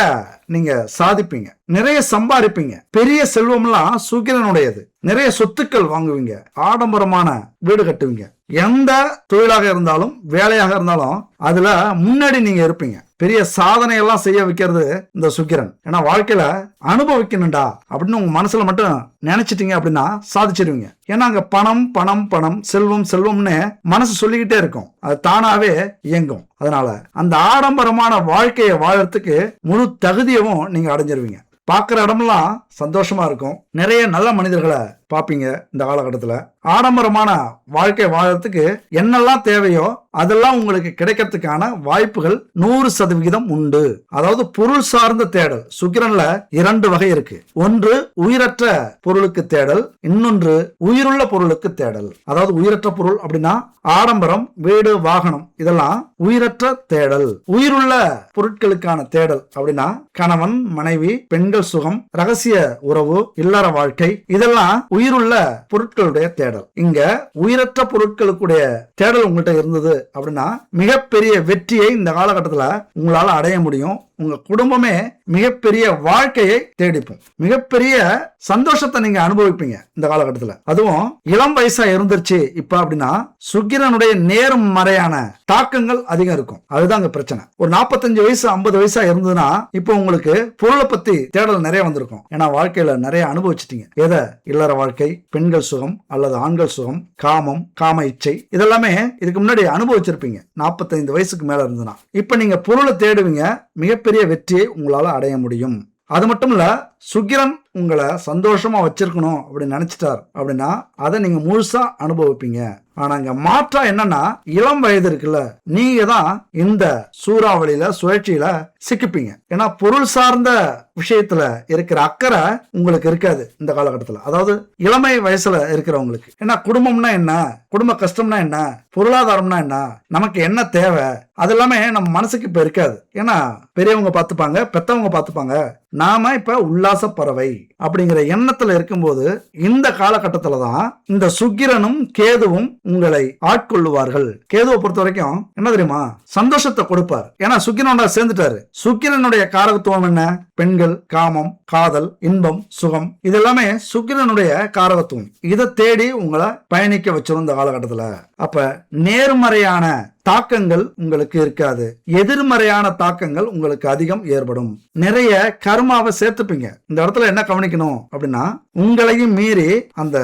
நீங்க சாதிப்பீங்க, நிறைய சம்பாதிப்பீங்க, பெரிய செல்வம்லாம் சுக்கிரனுடையது. நிறைய சொத்துக்கள் வாங்குவீங்க, ஆடம்பரமான வீடு கட்டுவீங்க. எந்த தொழிலாக இருந்தாலும் வேலையாக இருந்தாலும் அதுல முன்னாடி நீங்க இருப்பீங்க. பெரிய சாதனை எல்லாம் செய்ய வைக்கிறது இந்த சுக்கிரன். ஏன்னா வாழ்க்கையில அனுபவிக்கணும்டா அப்படின்னு உங்க மனசுல மட்டும் நினைச்சிட்டீங்க அப்படின்னா சாதிச்சிருவீங்க. ஏன்னா அங்க பணம் பணம் பணம், செல்வம் செல்வம்னு மனசு சொல்லிக்கிட்டே இருக்கும், அது தானாவே இயங்கும். அதனால அந்த ஆடம்பரமான வாழ்க்கையை வாழறதுக்கு முழு தகுதியவும் நீங்க அடைஞ்சிருவீங்க. பார்க்குற இடமெல்லாம் சந்தோஷமா இருக்கும், நிறைய நல்ல மனிதர்களை பார்ப்பீங்க. இந்த காலகட்டத்தில் ஆடம்பரமான வாழ்க்கை வாழறதுக்கு என்னெல்லாம் தேவையோ அதெல்லாம் உங்களுக்கு கிடைக்கிறதுக்கான வாய்ப்புகள் 100% உண்டு. அதாவது பொருள் சார்ந்த தேடல் சுக்கிரன்ல 2 வகை இருக்கு. ஒன்று உயிரற்ற பொருளுக்கு தேடல், இன்னொன்று உயிருள்ள பொருளுக்கு தேடல். அதாவது உயிரற்ற பொருள் அப்படின்னா ஆடம்பரம், வீடு, வாகனம், இதெல்லாம் உயிரற்ற தேடல். உயிருள்ள பொருட்களுக்கான தேடல் அப்படின்னா கணவன் மனைவி, பெண்கள் சுகம், ரகசிய உறவு, இல்லற வாழ்க்கை, இதெல்லாம் உயிருள்ள பொருட்களுடைய தேடல். இங்க உயிரற்ற பொருட்களுக்குடைய தேடல் உங்கள்கிட்ட இருந்தது அப்படின்னா மிகப்பெரிய வெற்றியை இந்த காலகட்டத்தில் உங்களால அடைய முடியும். உங்க குடும்பமே மிகப்பெரிய வாழ்க்கையை தேடிப்போம். மிகப்பெரிய சந்தோஷத்தை நீங்க அனுபவிப்பீங்க இந்த காலகட்டத்தில். அதுவும் இளம் வயசா இருந்துருச்சு இப்ப அப்படின்னா சுக்கிரனுடைய நேர்மறையான தாக்கங்கள் அதிகம் இருக்கும். அதுதான் அங்க பிரச்சனை. ஒரு 45 வயசு 50 வயசா இருந்ததுன்னா இப்போ உங்களுக்கு பொருளை பத்தி தேடல் நிறைய வந்திருக்கும். ஏன்னா வாழ்க்கையில நிறைய அனுபவிச்சிட்டீங்க. எதை? இல்லற வாழ்க்கை, பெண்கள் சுகம் அல்லது ஆண்கள் சுகம், காமம், காம இச்சை, இதெல்லாமே இதுக்கு முன்னாடி அனுபவிச்சிருப்பீங்க. 45 வயசுக்கு மேல இருந்ததுன்னா இப்ப நீங்க பொருளை தேடுவீங்க. மிகப்பெரிய வெற்றியை உங்களால அடைய முடியும். அது மட்டும் இல்ல, சுக்கிரன் உங்களை சந்தோஷமா வச்சிருக்கணும் அப்படின்னு நினைச்சிட்டார் அப்படின்னா அதை நீங்க முழுசா அனுபவிப்பீங்க. ஆனா இங்க மாற்றா என்னன்னா, இளம் வயது இருக்குல்ல, நீங்க தான் இந்த சூறாவளியில சுழற்சியில சிக்கிப்பீங்க. ஏன்னா பொருள் சார்ந்த விஷயத்துல இருக்கிற அக்கறை உங்களுக்கு இருக்காது இந்த காலகட்டத்துல. அதாவது இளமை வயசுல இருக்கிறவங்களுக்கு. ஏன்னா குடும்பம்னா என்ன, குடும்ப கஷ்டம்னா என்ன, பொருளாதாரம்னா என்ன, நமக்கு என்ன தேவை, அது எல்லாமே நம்ம மனசுக்கு இப்ப இருக்காது. ஏன்னா பெரியவங்க பார்த்துப்பாங்க, பெத்தவங்க பார்த்துப்பாங்க. நாம இப்ப உல்லாச பறவை அப்படிங்கிற எண்ணத்துல இருக்கும்போது இந்த காலகட்டத்துல தான் இந்த சுக்கிரனும் கேதுவும் உங்களை ஆட்கொள்ளுவார்கள். கேதுவை பொறுத்த வரைக்கும் என்ன தெரியுமா, சந்தோஷத்தை கொடுப்பார். ஏன்னா சுக்கிரனோட சேர்ந்துட்டாரு. சுக்கிரனுடைய காரகத்துவம் என்ன? பெண்கள், காமம், காதல், இன்பம், சுகம், இதெல்லாமே சுக்கிரனுடைய காரகத்துவம். இதை தேடி உங்களை பயணிக்க வச்சிரும் இந்த காலகட்டத்துல. அப்ப நேர்மறையான தாக்கங்கள் உங்களுக்கு இருக்காது, எதிர்மறையான தாக்கங்கள் உங்களுக்கு அதிகம் ஏற்படும். நிறைய கர்மாவை சேர்த்துப்பீங்க. இந்த இடத்துல என்ன கவனிக்கணும் அப்படின்னா, உங்களையும் மீறி அந்த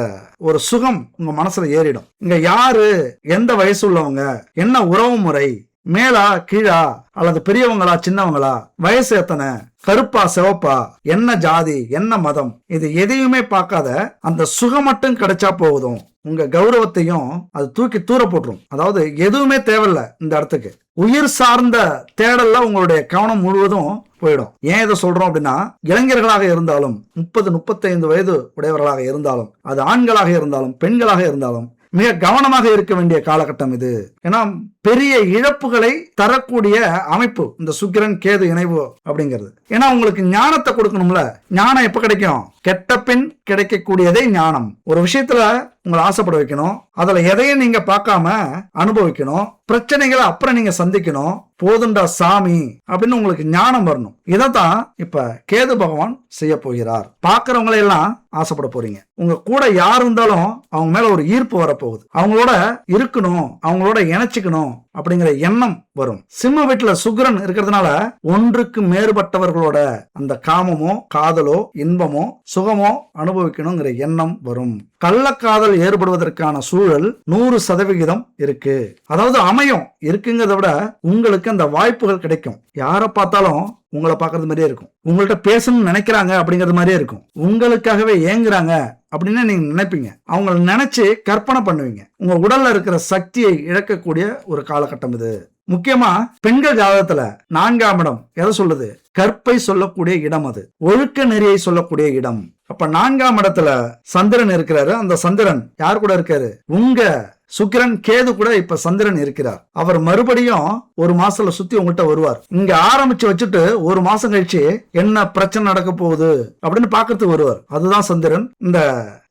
ஒரு சுகம் உங்க மனசுல ஏறிடும். இங்க யாரு, எந்த வயசு உள்ளவங்க, என்ன உறவு முறை, மேலா கீழா, அல்லது பெரியவங்களா சின்னவங்களா, வயசு எத்தனை, கருப்பா சிவப்பா, என்ன ஜாதி, என்ன மதம், இது எதையுமே பார்க்காத அந்த சுகம் மட்டும் கிடைச்சா போதும். உங்க கௌரவத்தையும் அது தூக்கி தூர போட்டுரும். அதாவது எதுவுமே தேவையில்ல இந்த இடத்துக்கு. உயிர் சார்ந்த தேடல்ல உங்களுடைய கவனம் முழுவதும் போயிடும். ஏன் இதை சொல்றோம் அப்படின்னா, இளைஞர்களாக இருந்தாலும் 30-35 வயது உடையவர்களாக இருந்தாலும், அது ஆண்களாக இருந்தாலும் பெண்களாக இருந்தாலும் மிக கவனமாக இருக்க வேண்டிய காலகட்டம் இது. ஏன்னா பெரிய இழப்புகளை தரக்கூடிய அமைப்பு இந்த சுக்கிரன் கேது இணைவு அப்படிங்கிறது. ஏன்னா உங்களுக்கு ஞானத்தை கொடுக்கணும்ல. ஞானம் எப்ப கிடைக்கும்? கெட்ட பின் கிடைக்கக்கூடியதே ஞானம். ஒரு விஷயத்துல உங்களை ஆசைப்பட வைக்கணும், அதுல எதையும் நீங்க பார்க்காம அனுபவிக்கணும், பிரச்சனைகளை அப்புறம் நீங்க சந்திக்கணும், போதுண்டா சாமி அப்படின்னு உங்களுக்கு ஞானம் வரணும். இதைத்தான் இப்ப கேது பகவான் செய்ய போகிறார். பாக்குறவங்களை எல்லாம் ஆசைப்பட போறீங்க. உங்க கூட யார் இருந்தாலும் அவங்க மேல ஒரு ஈர்ப்பு வரப்போகுது. அவங்களோட இருக்கணும், அவங்களோட இணைச்சிக்கணும் அப்படிங்கிற எண்ணம் வரும். சிம்ம வீட்டுல சுக்கிரன் இருக்கிறதுனால ஒன்றுக்கு மேற்பட்டவர்களோட அந்த காமமோ காதலோ இன்பமோ சுகமோ அனுபவிக்கணுங்கிற எண்ணம் வரும். கள்ளக்காதல் ஏற்படுவதற்கான சூழல் 100% இருக்கு. அதாவது அமையும் இருக்குங்கிறத விட உங்களுக்கு அந்த வாய்ப்புகள் கிடைக்கும். யாரை பார்த்தாலும் உங்களை பார்க்கறது மாதிரியே இருக்கும், உங்கள்ட்ட பேசணும்னு நினைக்கிறாங்க அப்படிங்கிறது மாதிரியே இருக்கும், உங்களுக்காகவே ஏங்குறாங்க அப்படின்னு நீங்க நினைப்பீங்க. அவங்களை நினைச்சு கற்பனை பண்ணுவீங்க. உங்க உடல்ல இருக்கிற சக்தியை இழக்கக்கூடிய ஒரு காலகட்டம் இது. முக்கியமா பெண்கள் ஜாதகத்துல 4ஆம் இடம் எதை சொல்லுது? கற்பை சொல்லக்கூடிய இடம், அது ஒழுக்க நெறியை சொல்லக்கூடிய இடம். அப்ப 4ஆம் இடத்துல சந்திரன் இருக்கிறாரு. அந்த சந்திரன் யார் கூட இருக்காரு? உங்க சுக்கிரன் கேது கூட இப்ப சந்திரன் இருக்கிறார். அவர் மறுபடியும் ஒரு மாசத்துல சுத்தி உங்கள்கிட்ட வருவார். இங்க ஆரம்பிச்சு வச்சுட்டு ஒரு மாசம் கழிச்சு என்ன பிரச்சனை நடக்க போகுது அப்படின்னு பாக்கிறதுக்கு வருவார். அதுதான் சந்திரன். இந்த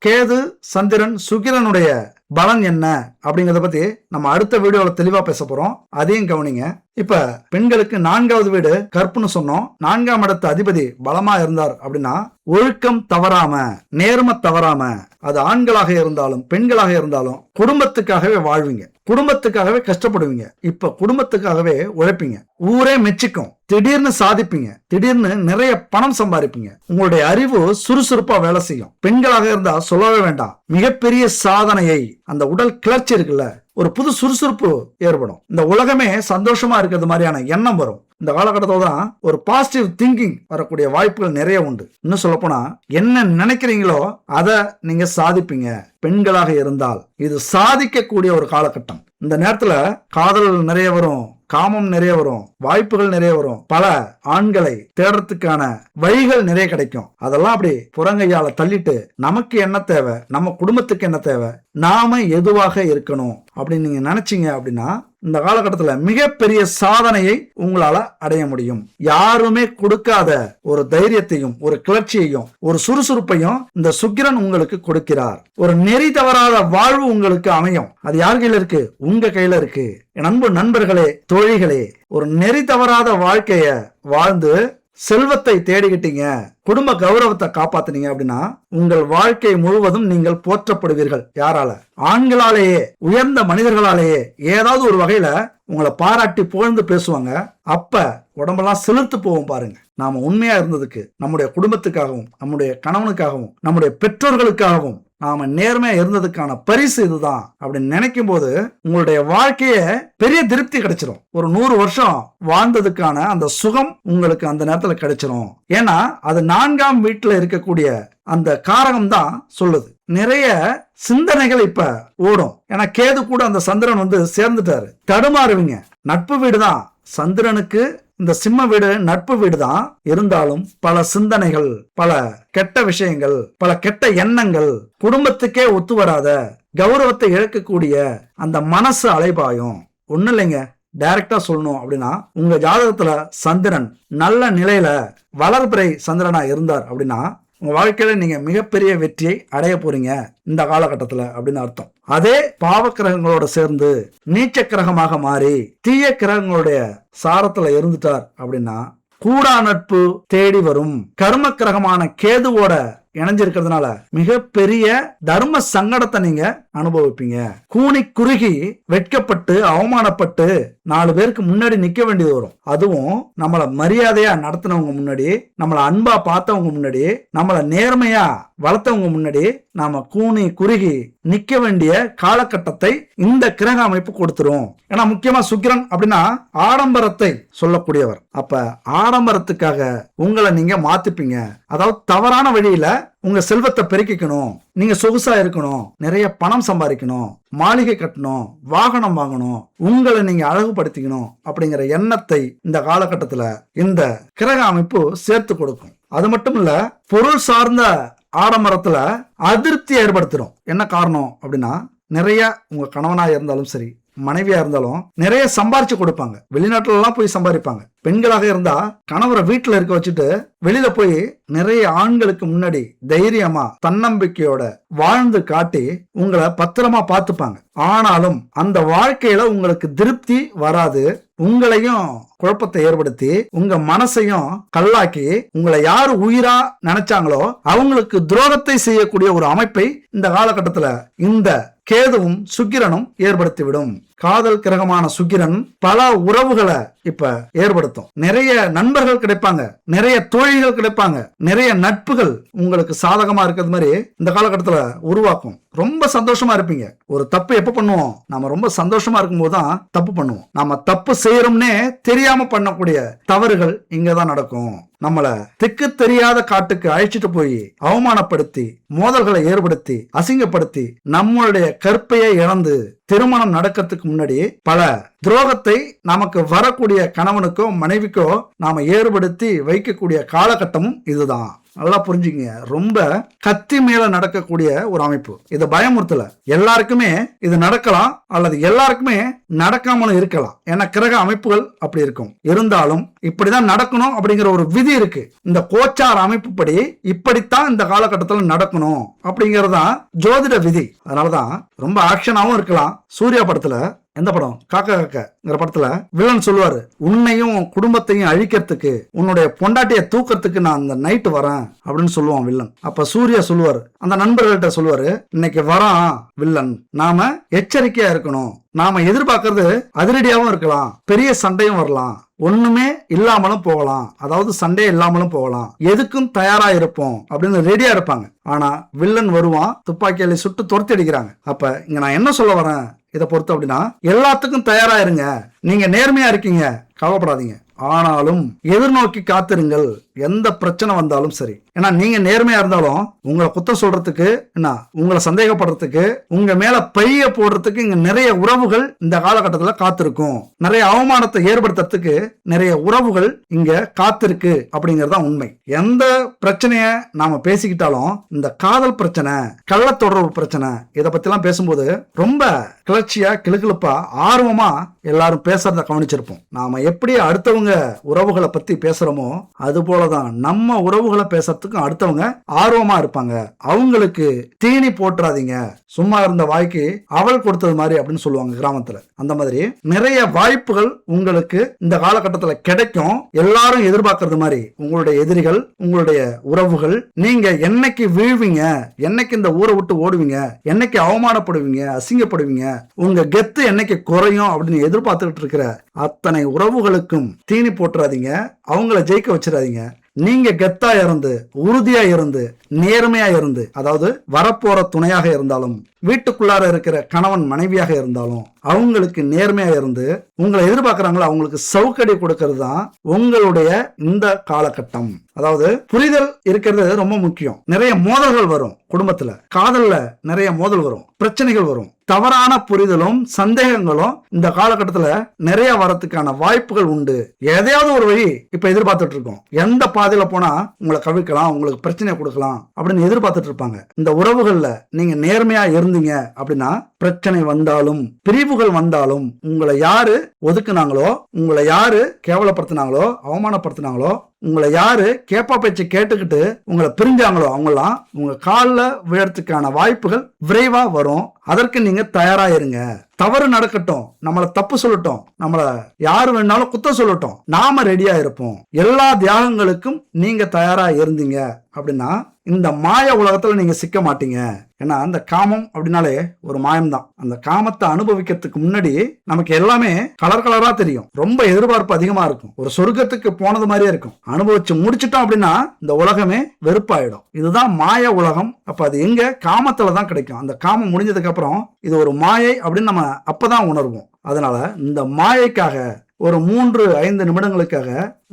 கேது சந்திரன் சுக்கிரனுடைய பலன் என்ன அப்படிங்கறத பத்தி நம்ம அடுத்த வீடியோல தெளிவா பேச போறோம். அதையும் கவனிங்க. இப்ப பெண்களுக்கு 4வது வீடு கற்புன்னு சொன்னோம். 4ஆம் இடத்து அதிபதி பலமா இருந்தார் அப்படின்னா ஒழுக்கம் தவறாம, நேர்மை தவறாம, அது ஆண்களாக இருந்தாலும் பெண்களாக இருந்தாலும் குடும்பத்துக்காகவே வாழ்வீங்க, குடும்பத்துக்காகவே கஷ்டப்படுவீங்க, இப்ப குடும்பத்துக்காகவே உழைப்பீங்க, ஊரே மெச்சிக்கும், திடீர்னு சாதிப்பீங்க, திடீர்னு நிறைய பணம் சம்பாதிப்பீங்க, உங்களுடைய அறிவு சுறுசுறுப்பா வேலை செய்யும். பெண்களாக இருந்தா சொல்லவே வேண்டாம், மிகப்பெரிய சாதனையை, அந்த உடல் கிளர்ச்சி இருக்குல்ல, ஒரு புது சுறுசுறுப்பு ஏற்படும். இந்த உலகமே சந்தோஷமா இருக்கிறது மாதிரியான எண்ணம் வரும். இந்த காலகட்டத்தில் தான் ஒரு பாசிட்டிவ் திங்கிங் வரக்கூடிய வாய்ப்புகள் நிறைய உண்டு. இன்னும் சொல்ல போனா என்ன நினைக்கிறீங்களோ அதை நீங்க சாதிப்பீங்க. பெண்களாக இருந்தால் இது சாதிக்கக்கூடிய ஒரு காலகட்டம். இந்த நேரத்துல காதல் நிறைய வரும், காமம் நிறைய வரும், வாய்ப்புகள் நிறைய வரும், பல ஆண்களை தேடுறதுக்கான வழிகள் நிறைய கிடைக்கும். அதெல்லாம் அப்படி புறங்கையால தள்ளிட்டு நமக்கு என்ன தேவை, நம்ம குடும்பத்துக்கு என்ன தேவை, நாம எதுவாக இருக்கணும் அப்படின்னு நீங்க நினைச்சீங்க அப்படின்னா இந்த காலகட்டத்தில் மிகப்பெரிய சாதனையை உங்களால அடைய முடியும். யாருமே கொடுக்காத ஒரு தைரியத்தையும் ஒரு கிளர்ச்சியையும் ஒரு சுறுசுறுப்பையும் இந்த சுக்கிரன் உங்களுக்கு கொடுக்கிறார். ஒரு நெறி தவறாத வாழ்வு உங்களுக்கு அமையும். அது யார் கையில இருக்கு? உங்க கையில இருக்கு. என் அன்பு நண்பர்களே, தோழிகளே, ஒரு நெறி தவறாத வாழ்க்கைய வாழ்ந்து செல்வத்தை தேடிக்கிட்டீங்க, குடும்ப கௌரவத்தை காப்பாத்தினீங்க அப்படின்னா உங்கள் வாழ்க்கை முழுவதும் நீங்கள் போற்றப்படுவீர்கள். யாரால? ஆண்களாலேயே, உயர்ந்த மனிதர்களாலேயே. ஏதாவது ஒரு வகையில உங்களை பாராட்டி புகழ்ந்து பேசுவாங்க. அப்ப உடம்பெல்லாம் செலுத்து போவோம் பாருங்க. நாம உண்மையா இருந்ததுக்கு, நம்முடைய குடும்பத்துக்காகவும், நம்முடைய கணவனுக்காகவும், நம்முடைய பெற்றோர்களுக்காகவும் நாம நேர்மையா இருந்ததுக்கான பரிசு இதுதான் அப்படின்னு நினைக்கும் போது உங்களுடைய வாழ்க்கைய பெரிய திருப்தி கிடைச்சிரும். ஒரு 100 வருஷம் வாழ்ந்ததுக்கான அந்த சுகம் உங்களுக்கு அந்த நேரத்துல கிடைச்சிரும். ஏன்னா அது 4ஆம் வீட்டுல இருக்கக்கூடிய அந்த காரகம் தான் சொல்லுது. நிறைய சிந்தனைகள் இப்ப ஓடும். ஏன்னா கேது கூட அந்த சந்திரன் சேர்ந்துட்டாரு. தடுமாறுவீங்க. நட்பு வீடுதான் சந்திரனுக்கு. இந்த சிம்ம வீடு நட்பு வீடு தான். இருந்தாலும் பல சிந்தனைகள், பல கெட்ட விஷயங்கள், பல கெட்ட எண்ணங்கள், குடும்பத்துக்கே ஒத்து வராத, கௌரவத்தை இழக்கக்கூடிய அந்த மனசு அலைபாயும். ஒண்ணு இல்லைங்க, டைரக்டா சொல்லணும் அப்படின்னா உங்க ஜாதகத்துல சந்திரன் நல்ல நிலையில வளர்பிறை சந்திரனா இருந்தார் அப்படின்னா உங்க வாழ்க்கையில நீங்க மிகப்பெரிய வெற்றியை அடைய போறீங்க இந்த காலகட்டத்துல அப்படின்னு அர்த்தம். அதே பாவ கிரகங்களோட சேர்ந்து நீச்ச கிரகமாக மாறி தீய கிரகங்களுடைய சாரத்துல இருந்துட்டார் அப்படின்னா கூடா நட்பு தேடி வரும். கர்ம கிரகமான கேதுவோட இணைஞ்சிருக்கிறதுனால மிகப்பெரிய தர்ம சங்கடத்தை நீங்க அனுபவிப்பீங்க. கூனி குறுகி வெட்கப்பட்டு அவமானப்பட்டு 4 பேருக்கு முன்னாடி நிக்க வேண்டியது வரும். அதுவும் நம்மள மரியாதையா நடத்தினவங்க முன்னாடி, நம்மள அன்பா பார்த்தவங்க முன்னாடி, நம்மள நேர்மையா வளர்த்தவங்க முன்னாடி நாம கூனி குறுகி நிக்க வேண்டிய காலகட்டத்தை இந்த கிரக அமைப்பு கொடுத்துரும். ஏன்னா முக்கியமா சுக்கிரன் அப்படின்னா ஆடம்பரத்தை சொல்லக்கூடியவர். அப்ப ஆடம்பரத்துக்காக உங்களை நீங்க மாத்திப்பீங்க. அதாவது தவறான வழியில உங்க செல்வத்தை பெருக்கிக்கணும், நீங்க சொகுசா இருக்கணும், நிறைய பணம் சம்பாதிக்கணும், மாளிகை கட்டணும், வாகனம் வாங்கணும், உங்களை நீங்க அழகுபடுத்திக்கணும் அப்படிங்கிற எண்ணத்தை இந்த காலகட்டத்துல இந்த கிரக அமைப்பு சேர்த்து கொடுக்கும். அது மட்டும் இல்ல, பொருள் சார்ந்த ஆடம்பரத்துல அதிருப்தி ஏற்படுத்திடும். என்ன காரணம் அப்படின்னா நிறைய உங்க கணவனா இருந்தாலும் சரி, மனைவியா இருந்தாலும் நிறைய சம்பாரிச்சு கொடுப்பாங்க. வெளிநாட்டுல எல்லாம் போய் சம்பாதிப்பாங்க. பெண்களாக இருந்தா கணவரை வீட்டுல இருக்க வச்சுட்டு வெளியில போய் நிறைய ஆண்களுக்கு முன்னாடி தைரியமா தன்னம்பிக்கையோட வாழ்ந்து காட்டி உங்களை பத்திரமா பார்த்துப்பாங்க. ஆனாலும் அந்த வாழ்க்கையில உங்களுக்கு திருப்தி வராது. உங்களையும் குழப்பத்தை ஏற்படுத்தி உங்க மனசையும் கல்லாக்கி உங்களை யாரு உயிரா நினைச்சாங்களோ அவங்களுக்கு துரோகத்தை செய்யக்கூடிய ஒரு அமைப்பை இந்த காலகட்டத்துல இந்த கேதுவும் சுக்கிரனும் ஏற்படுத்திவிடும். காதல் கிரகமான சுக்கிரன் பல உறவுகளை இப்ப ஏற்படுத்தும். நிறைய நண்பர்கள் கிடைப்பாங்க, நிறைய தோழிகள் கிடைப்பாங்க, நிறைய நட்புகள் உங்களுக்கு சாதகமா இருக்கிறது மாதிரி இந்த காலகட்டத்துல உருவாக்கும். ரொம்ப சந்தோஷமா இருப்பீங்க. ஒரு தப்பு எப்ப பண்ணுவோம்? நாம ரொம்ப சந்தோஷமா இருக்கும் போதுதான் தப்பு பண்ணுவோம். நாம தப்பு செய்யறோம்னே தெரியாம பண்ணக்கூடிய தவறுகள் இங்கதான் நடக்கும். நம்மள திக்கு தெரியாத காட்டுக்கு அழைச்சிட்டு போய் அவமானப்படுத்தி மோதல்களை ஏற்படுத்தி அசிங்கப்படுத்தி நம்மளுடைய கற்பையை இழந்து திருமணம் நடக்கிறதுக்கு முன்னாடி பல துரோகத்தை நமக்கு வரக்கூடிய கணவனுக்கோ மனைவிக்கோ நாம ஏற்படுத்தி வைக்கக்கூடிய காலகட்டமும் இதுதான். நல்லா புரிஞ்சுங்க. ரொம்ப கத்தி மேல நடக்கக்கூடிய ஒரு அமைப்பு. இது பயமுறுத்தல. எல்லாருக்குமே இது நடக்கலாம் அல்லது எல்லாருக்குமே நடக்காமலும் இருக்கலாம். ஏன்னா கிரக அமைப்புகள் அப்படி இருக்கும். இருந்தாலும் இப்படிதான் நடக்கணும் அப்படிங்கிற ஒரு விதி இருக்கு. இந்த கோச்சார அமைப்பு படி இப்படித்தான் இந்த காலகட்டத்தில் நடக்கணும் அப்படிங்கறதுதான் ஜோதிட விதி. அதனாலதான் ரொம்ப ஆக்ஷனாவும் இருக்கலாம். சூர்யா படத்துல, எந்த படம், காக்கா காக்கங்கிற படத்துல வில்லன் சொல்லுவாரு, உன்னையும் குடும்பத்தையும் அழிக்கிறதுக்கு உன்னுடைய பொண்டாட்டிய தூக்கிறதுக்கு நான் அந்த நைட்டு வரேன் அப்படின்னு சொல்லுவான் வில்லன். அப்ப சூர்யா சொல்லுவாரு, அந்த நண்பர்கள்ட்ட சொல்லுவாரு, இன்னைக்கு வரான் வில்லன், நாம எச்சரிக்கையா இருக்கணும். நாம எதிர்பார்க்கறது அதிரடியாவும் இருக்கலாம், பெரிய சண்டையும் வரலாம், ஒண்ணுமே இல்லாமலும் போகலாம், அதாவது சண்டே இல்லாமலும் போகலாம், எதுக்கும் தயாரா இருப்போம் அப்படின்னு ரெடியா இருப்பாங்க. ஆனா வில்லன் வருவான், துப்பாக்கியால சுட்டு துரத்தி அடிக்கிறாங்க. அப்ப இங்க நான் என்ன சொல்ல வரேன் இதை பொறுத்து அப்படின்னா, எல்லாத்துக்கும் தயாரா இருங்க. நீங்க நேர்மையா இருக்கீங்க, கவலைப்படாதீங்க. ஆனாலும் எதிர்நோக்கி காத்திருங்கள், எந்த பிரச்சனை வந்தாலும் சரி. ஏன்னா நீங்க நேர்மையா இருந்தாலும் உங்களை குத்தம் சொல்றதுக்கு, என்ன உங்களை சந்தேகப்படுறதுக்கு, உங்க மேல பைய போடுறதுக்கு இங்க நிறைய உறவுகள் இந்த காலகட்டத்துல காத்திருக்கும். நிறைய அவமானத்தை ஏற்படுத்துறதுக்கு நிறைய உறவுகள் இங்க காத்திருக்கு அப்படிங்கறதுதான் உண்மை. எந்த பிரச்சனைய நாம பேசிக்கிட்டாலும் இந்த காதல் பிரச்சனை, கள்ள தொடர்பு பிரச்சனை, இதை பத்தி எல்லாம் பேசும்போது ரொம்ப கிளர்ச்சியா, கிளுகிளுப்பா, ஆர்வமா எல்லாரும் பேசுறத கவனிச்சிருப்போம். நாம எப்படி அடுத்தவங்க உறவுகளை பத்தி பேசுறோமோ அது போலதான் நம்ம உறவுகளை பேசுறதுக்கும் அடுத்தவங்க ஆர்வமா இருப்பாங்க. அவங்களுக்கு தீனி போட்டுறாதீங்க, சும்மா இருந்த வாய்க்கு அவள் கொடுத்தது மாதிரி அப்படின்னு சொல்லுவாங்க கிராமத்துல. அந்த மாதிரி நிறைய வாய்ப்புகள் உங்களுக்கு இந்த காலகட்டத்துல கிடைக்கும். எல்லாரும் எதிர்பார்க்கறது மாதிரி உங்களுடைய எதிரிகள், உங்களுடைய உறவுகள், நீங்க என்னைக்கு வீழ்வீங்க, என்னைக்கு இந்த ஊரை விட்டு ஓடுவீங்க, என்னைக்கு அவமானப்படுவீங்க, அசிங்கப்படுவீங்க, உங்க கெத்து என்னைக்கு குறையும் அப்படின்னு எதிர்பார்த்துக்கிட்டு இருக்கிற அத்தனை உறவுகளுக்கும் தீனி போட்டுறாதீங்க, அவங்கள ஜெயிக்க வச்சிடாதீங்க. நீங்க கெத்தா இருந்து, உறுதியா இருந்து, நேர்மையா இருந்து, அதாவது வரப்போற துணையாக இருந்தாலும், வீட்டுக்குள்ளார இருக்கிற கணவன் மனைவியாக இருந்தாலும், அவங்களுக்கு நேர்மையா இருந்து உங்களை எதிர்பார்க்கறாங்களோ அவங்களுக்கு சவுக்கடி கொடுக்கறது தான் உங்களுடைய இந்த காலகட்டம். அதாவது புரிதல் இருக்கிறது ரொம்ப முக்கியம். நிறைய மோதல்கள் வரும் குடும்பத்துல, காதல்ல நிறைய மோதல் வரும், பிரச்சனைகள் வரும். தவறான புரிதலும் சந்தேகங்களும் இந்த காலகட்டத்துல நிறைய வரத்துக்கான வாய்ப்புகள் உண்டு. எதையாவது ஒரு வழி இப்ப எதிர்பார்த்துட்டு இருக்கோம். எந்த பாதையில போனா உங்களை கவிக்கலாம், உங்களுக்கு பிரச்சனை கொடுக்கலாம் அப்படின்னு எதிர்பார்த்துட்டு இருப்பாங்க. இந்த உறவுகள்ல நீங்க நேர்மையா இருந்தீங்க அப்படின்னா பிரச்சனை வந்தாலும், பிரிவுகள் வந்தாலும், உங்களை யாரு ஒதுக்குனாங்களோ, உங்களை யாரு கேவலப்படுத்தினாங்களோ, அவமானப்படுத்தினாங்களோ, உங்களை யாரு கேப்பா பேச்சு கேட்டுக்கிட்டு உங்களை பிரிஞ்சாங்களோ அவங்கெல்லாம் உங்க காலில் விழறதுக்கான வாய்ப்புகள் விரைவா வரும். அதற்கு நீங்க தயாரா இருங்க. தவறு நடக்கட்டும், நம்மளை தப்பு சொல்லட்டும், நம்மள யாரு வேணாலும் குத்தம் சொல்லட்டும், நாம ரெடியா இருப்போம். எல்லா தியாகங்களுக்கும் நீங்க தயாரா இருந்தீங்க அப்படின்னா இந்த மாய உலகத்துல நீங்க சிக்க மாட்டீங்க. ஏன்னா அந்த காமம் அப்படின்னாலே ஒரு மாயம்தான். அந்த காமத்தை அனுபவிக்கிறதுக்கு முன்னாடி நமக்கு எல்லாமே கலர் கலரா தெரியும். ரொம்ப எதிர்பார்ப்பு அதிகமா இருக்கும். ஒரு சொர்க்கத்துக்கு போனது மாதிரியே இருக்கும். அனுபவிச்சு முடிச்சிட்டோம் அப்படின்னா இந்த உலகமே வெறுப்பாயிடும். இதுதான் மாய உலகம். அப்ப அது எங்க? காமத்துல தான் கிடைக்கும். அந்த காமம் முடிஞ்சதுக்கு அப்புறம் இது ஒரு மாயை அப்படின்னு நம்ம அப்பதான் உணர்வோம். அதனால இந்த மாயைக்காக ஒரு 3-5 நிமிடங்களுக்காக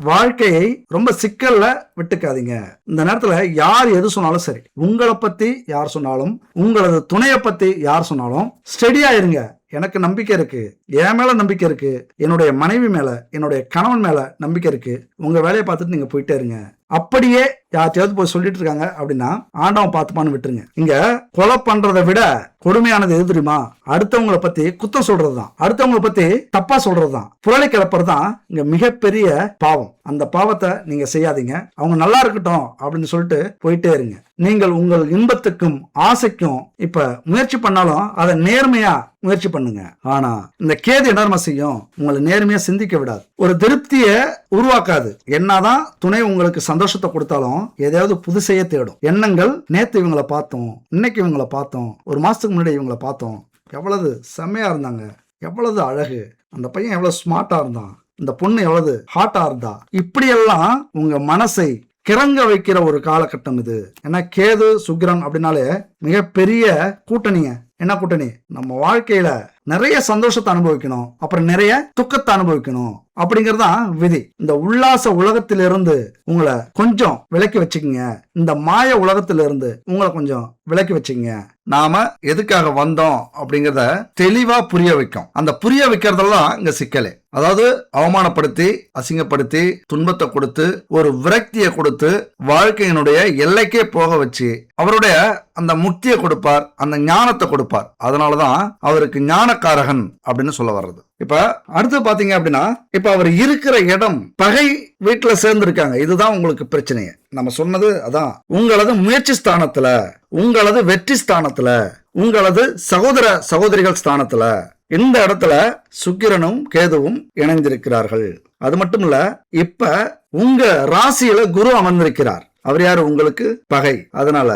வாழ்க்கையை ரொம்ப சிக்கல்ல விட்டுக்காதீங்க. இந்த நேரத்துல யார் எது சொன்னாலும் சரி, உங்களை பத்தி யார் சொன்னாலும், உங்களது துணையை பத்தி யார் சொன்னாலும் ஸ்டெடியா இருங்க. எனக்கு நம்பிக்கை இருக்கு, என் மேல நம்பிக்கை இருக்கு, என்னுடைய மனைவி மேல, என்னுடைய கணவன் மேல நம்பிக்கை இருக்கு. உங்க வேலையை பார்த்துட்டு நீங்க போயிட்டே இருங்க. அப்படியே யார்ட்டையாவது போய் சொல்லிட்டு இருக்காங்க அப்படின்னா ஆண்டவன் பார்த்துப்பான்னு விட்டுருங்க. இங்க கொலை பண்றதை விட கொடுமையானது எது தெரியுமா? அடுத்தவங்களை பத்தி குத்தம் சொல்றதுதான், அடுத்தவங்களை பத்தி தப்பா சொல்றதுதான், புரளி கிளப்புறதுதான் இங்க மிகப்பெரிய பாவம். அந்த பாவத்தை நீங்க செய்யாதீங்க. அவங்க நல்லா இருக்கட்டும் அப்படின்னு சொல்லிட்டு போயிட்டே இருங்க. நீங்கள் உங்கள் இன்பத்துக்கும் ஆசைக்கும் இப்ப முயற்சி பண்ணாலும் அதை நேர்மையா முயற்சி பண்ணுங்க. ஆனா இந்த கேது என்ன செய்யும்? உங்களை நேர்மையா சிந்திக்க விடாது, ஒரு திருப்தியை உருவாக்காது. என்னதான் துணை உங்களுக்கு சந்தோஷத்தை கொடுத்தாலும் எதையாவது புதுசையே தேடும். எண்ணங்கள் நேத்து இவங்களை பார்த்தோம், இன்னைக்கு இவங்களை பார்த்தோம், ஒரு மாசத்துக்கு முன்னாடி இவங்களை பார்த்தோம், எவ்வளவு செம்மையா இருந்தாங்க, எவ்வளவு அழகு, அந்த பையன் எவ்வளவு ஸ்மார்ட்டா இருந்தான், இந்த பொண்ணு எவ்வளவு ஹாட்டா இருந்தா, இப்படியெல்லாம் உங்க மனசை கிறங்க வைக்கிற ஒரு காலகட்டம் இது. ஏன்னா கேது சுக்கிரன் அப்படின்னாலே மிகப்பெரிய கூட்டணிங்க. என்ன கூட்டணி? நம்ம வாழ்க்கையில நிறைய சந்தோஷத்தை அனுபவிக்கணும், அப்புறம் நிறைய துக்கத்தை அனுபவிக்கணும் அப்படிங்கறதுதான் விதி. இந்த உல்லாச உலகத்திலிருந்து உங்களை கொஞ்சம் விலக்கி வச்சுக்கங்க. இந்த மாய உலகத்திலிருந்து உங்களை கொஞ்சம் விலக்கி வச்சுக்கங்க. நாம எதுக்காக வந்தோம் அப்படிங்கறத தெளிவா புரிய வைக்கும். அந்த புரிய வைக்கிறதெல்லாம் இங்க சிக்கலே. அதாவது அவமானப்படுத்தி, அசிங்கப்படுத்தி, துன்பத்தை கொடுத்து, ஒரு விரக்தியை கொடுத்து, வாழ்க்கையினுடைய எல்லைக்கே போக வச்சு அவருடைய அந்த முக்தியை கொடுப்பார், அந்த ஞானத்தை கொடுப்பார். அதனாலதான் அவருக்கு ஞானக்காரகன் அப்படின்னு சொல்ல வர்றது. இப்ப அடுத்து பாத்தீங்க அப்படின்னா, இப்ப அவர் இருக்கிற இடம் பகை வீட்டுல சேர்ந்திருக்காங்க. இதுதான் உங்களுக்கு பிரச்சனையே. நம்ம சொன்னது அதான். உங்களது முயற்சி ஸ்தானத்துல, உங்களது வெற்றி ஸ்தானத்துல, உங்களது சகோதர சகோதரிகள் ஸ்தானத்துல இந்த இடத்துல சுக்கிரனும் கேதுவும் இணைந்திருக்கிறார்கள். அது மட்டும் இல்ல, இப்ப உங்க ராசியில குரு அமர்ந்திருக்கிறார். அவர் யாரு? உங்களுக்கு பகை. அதனால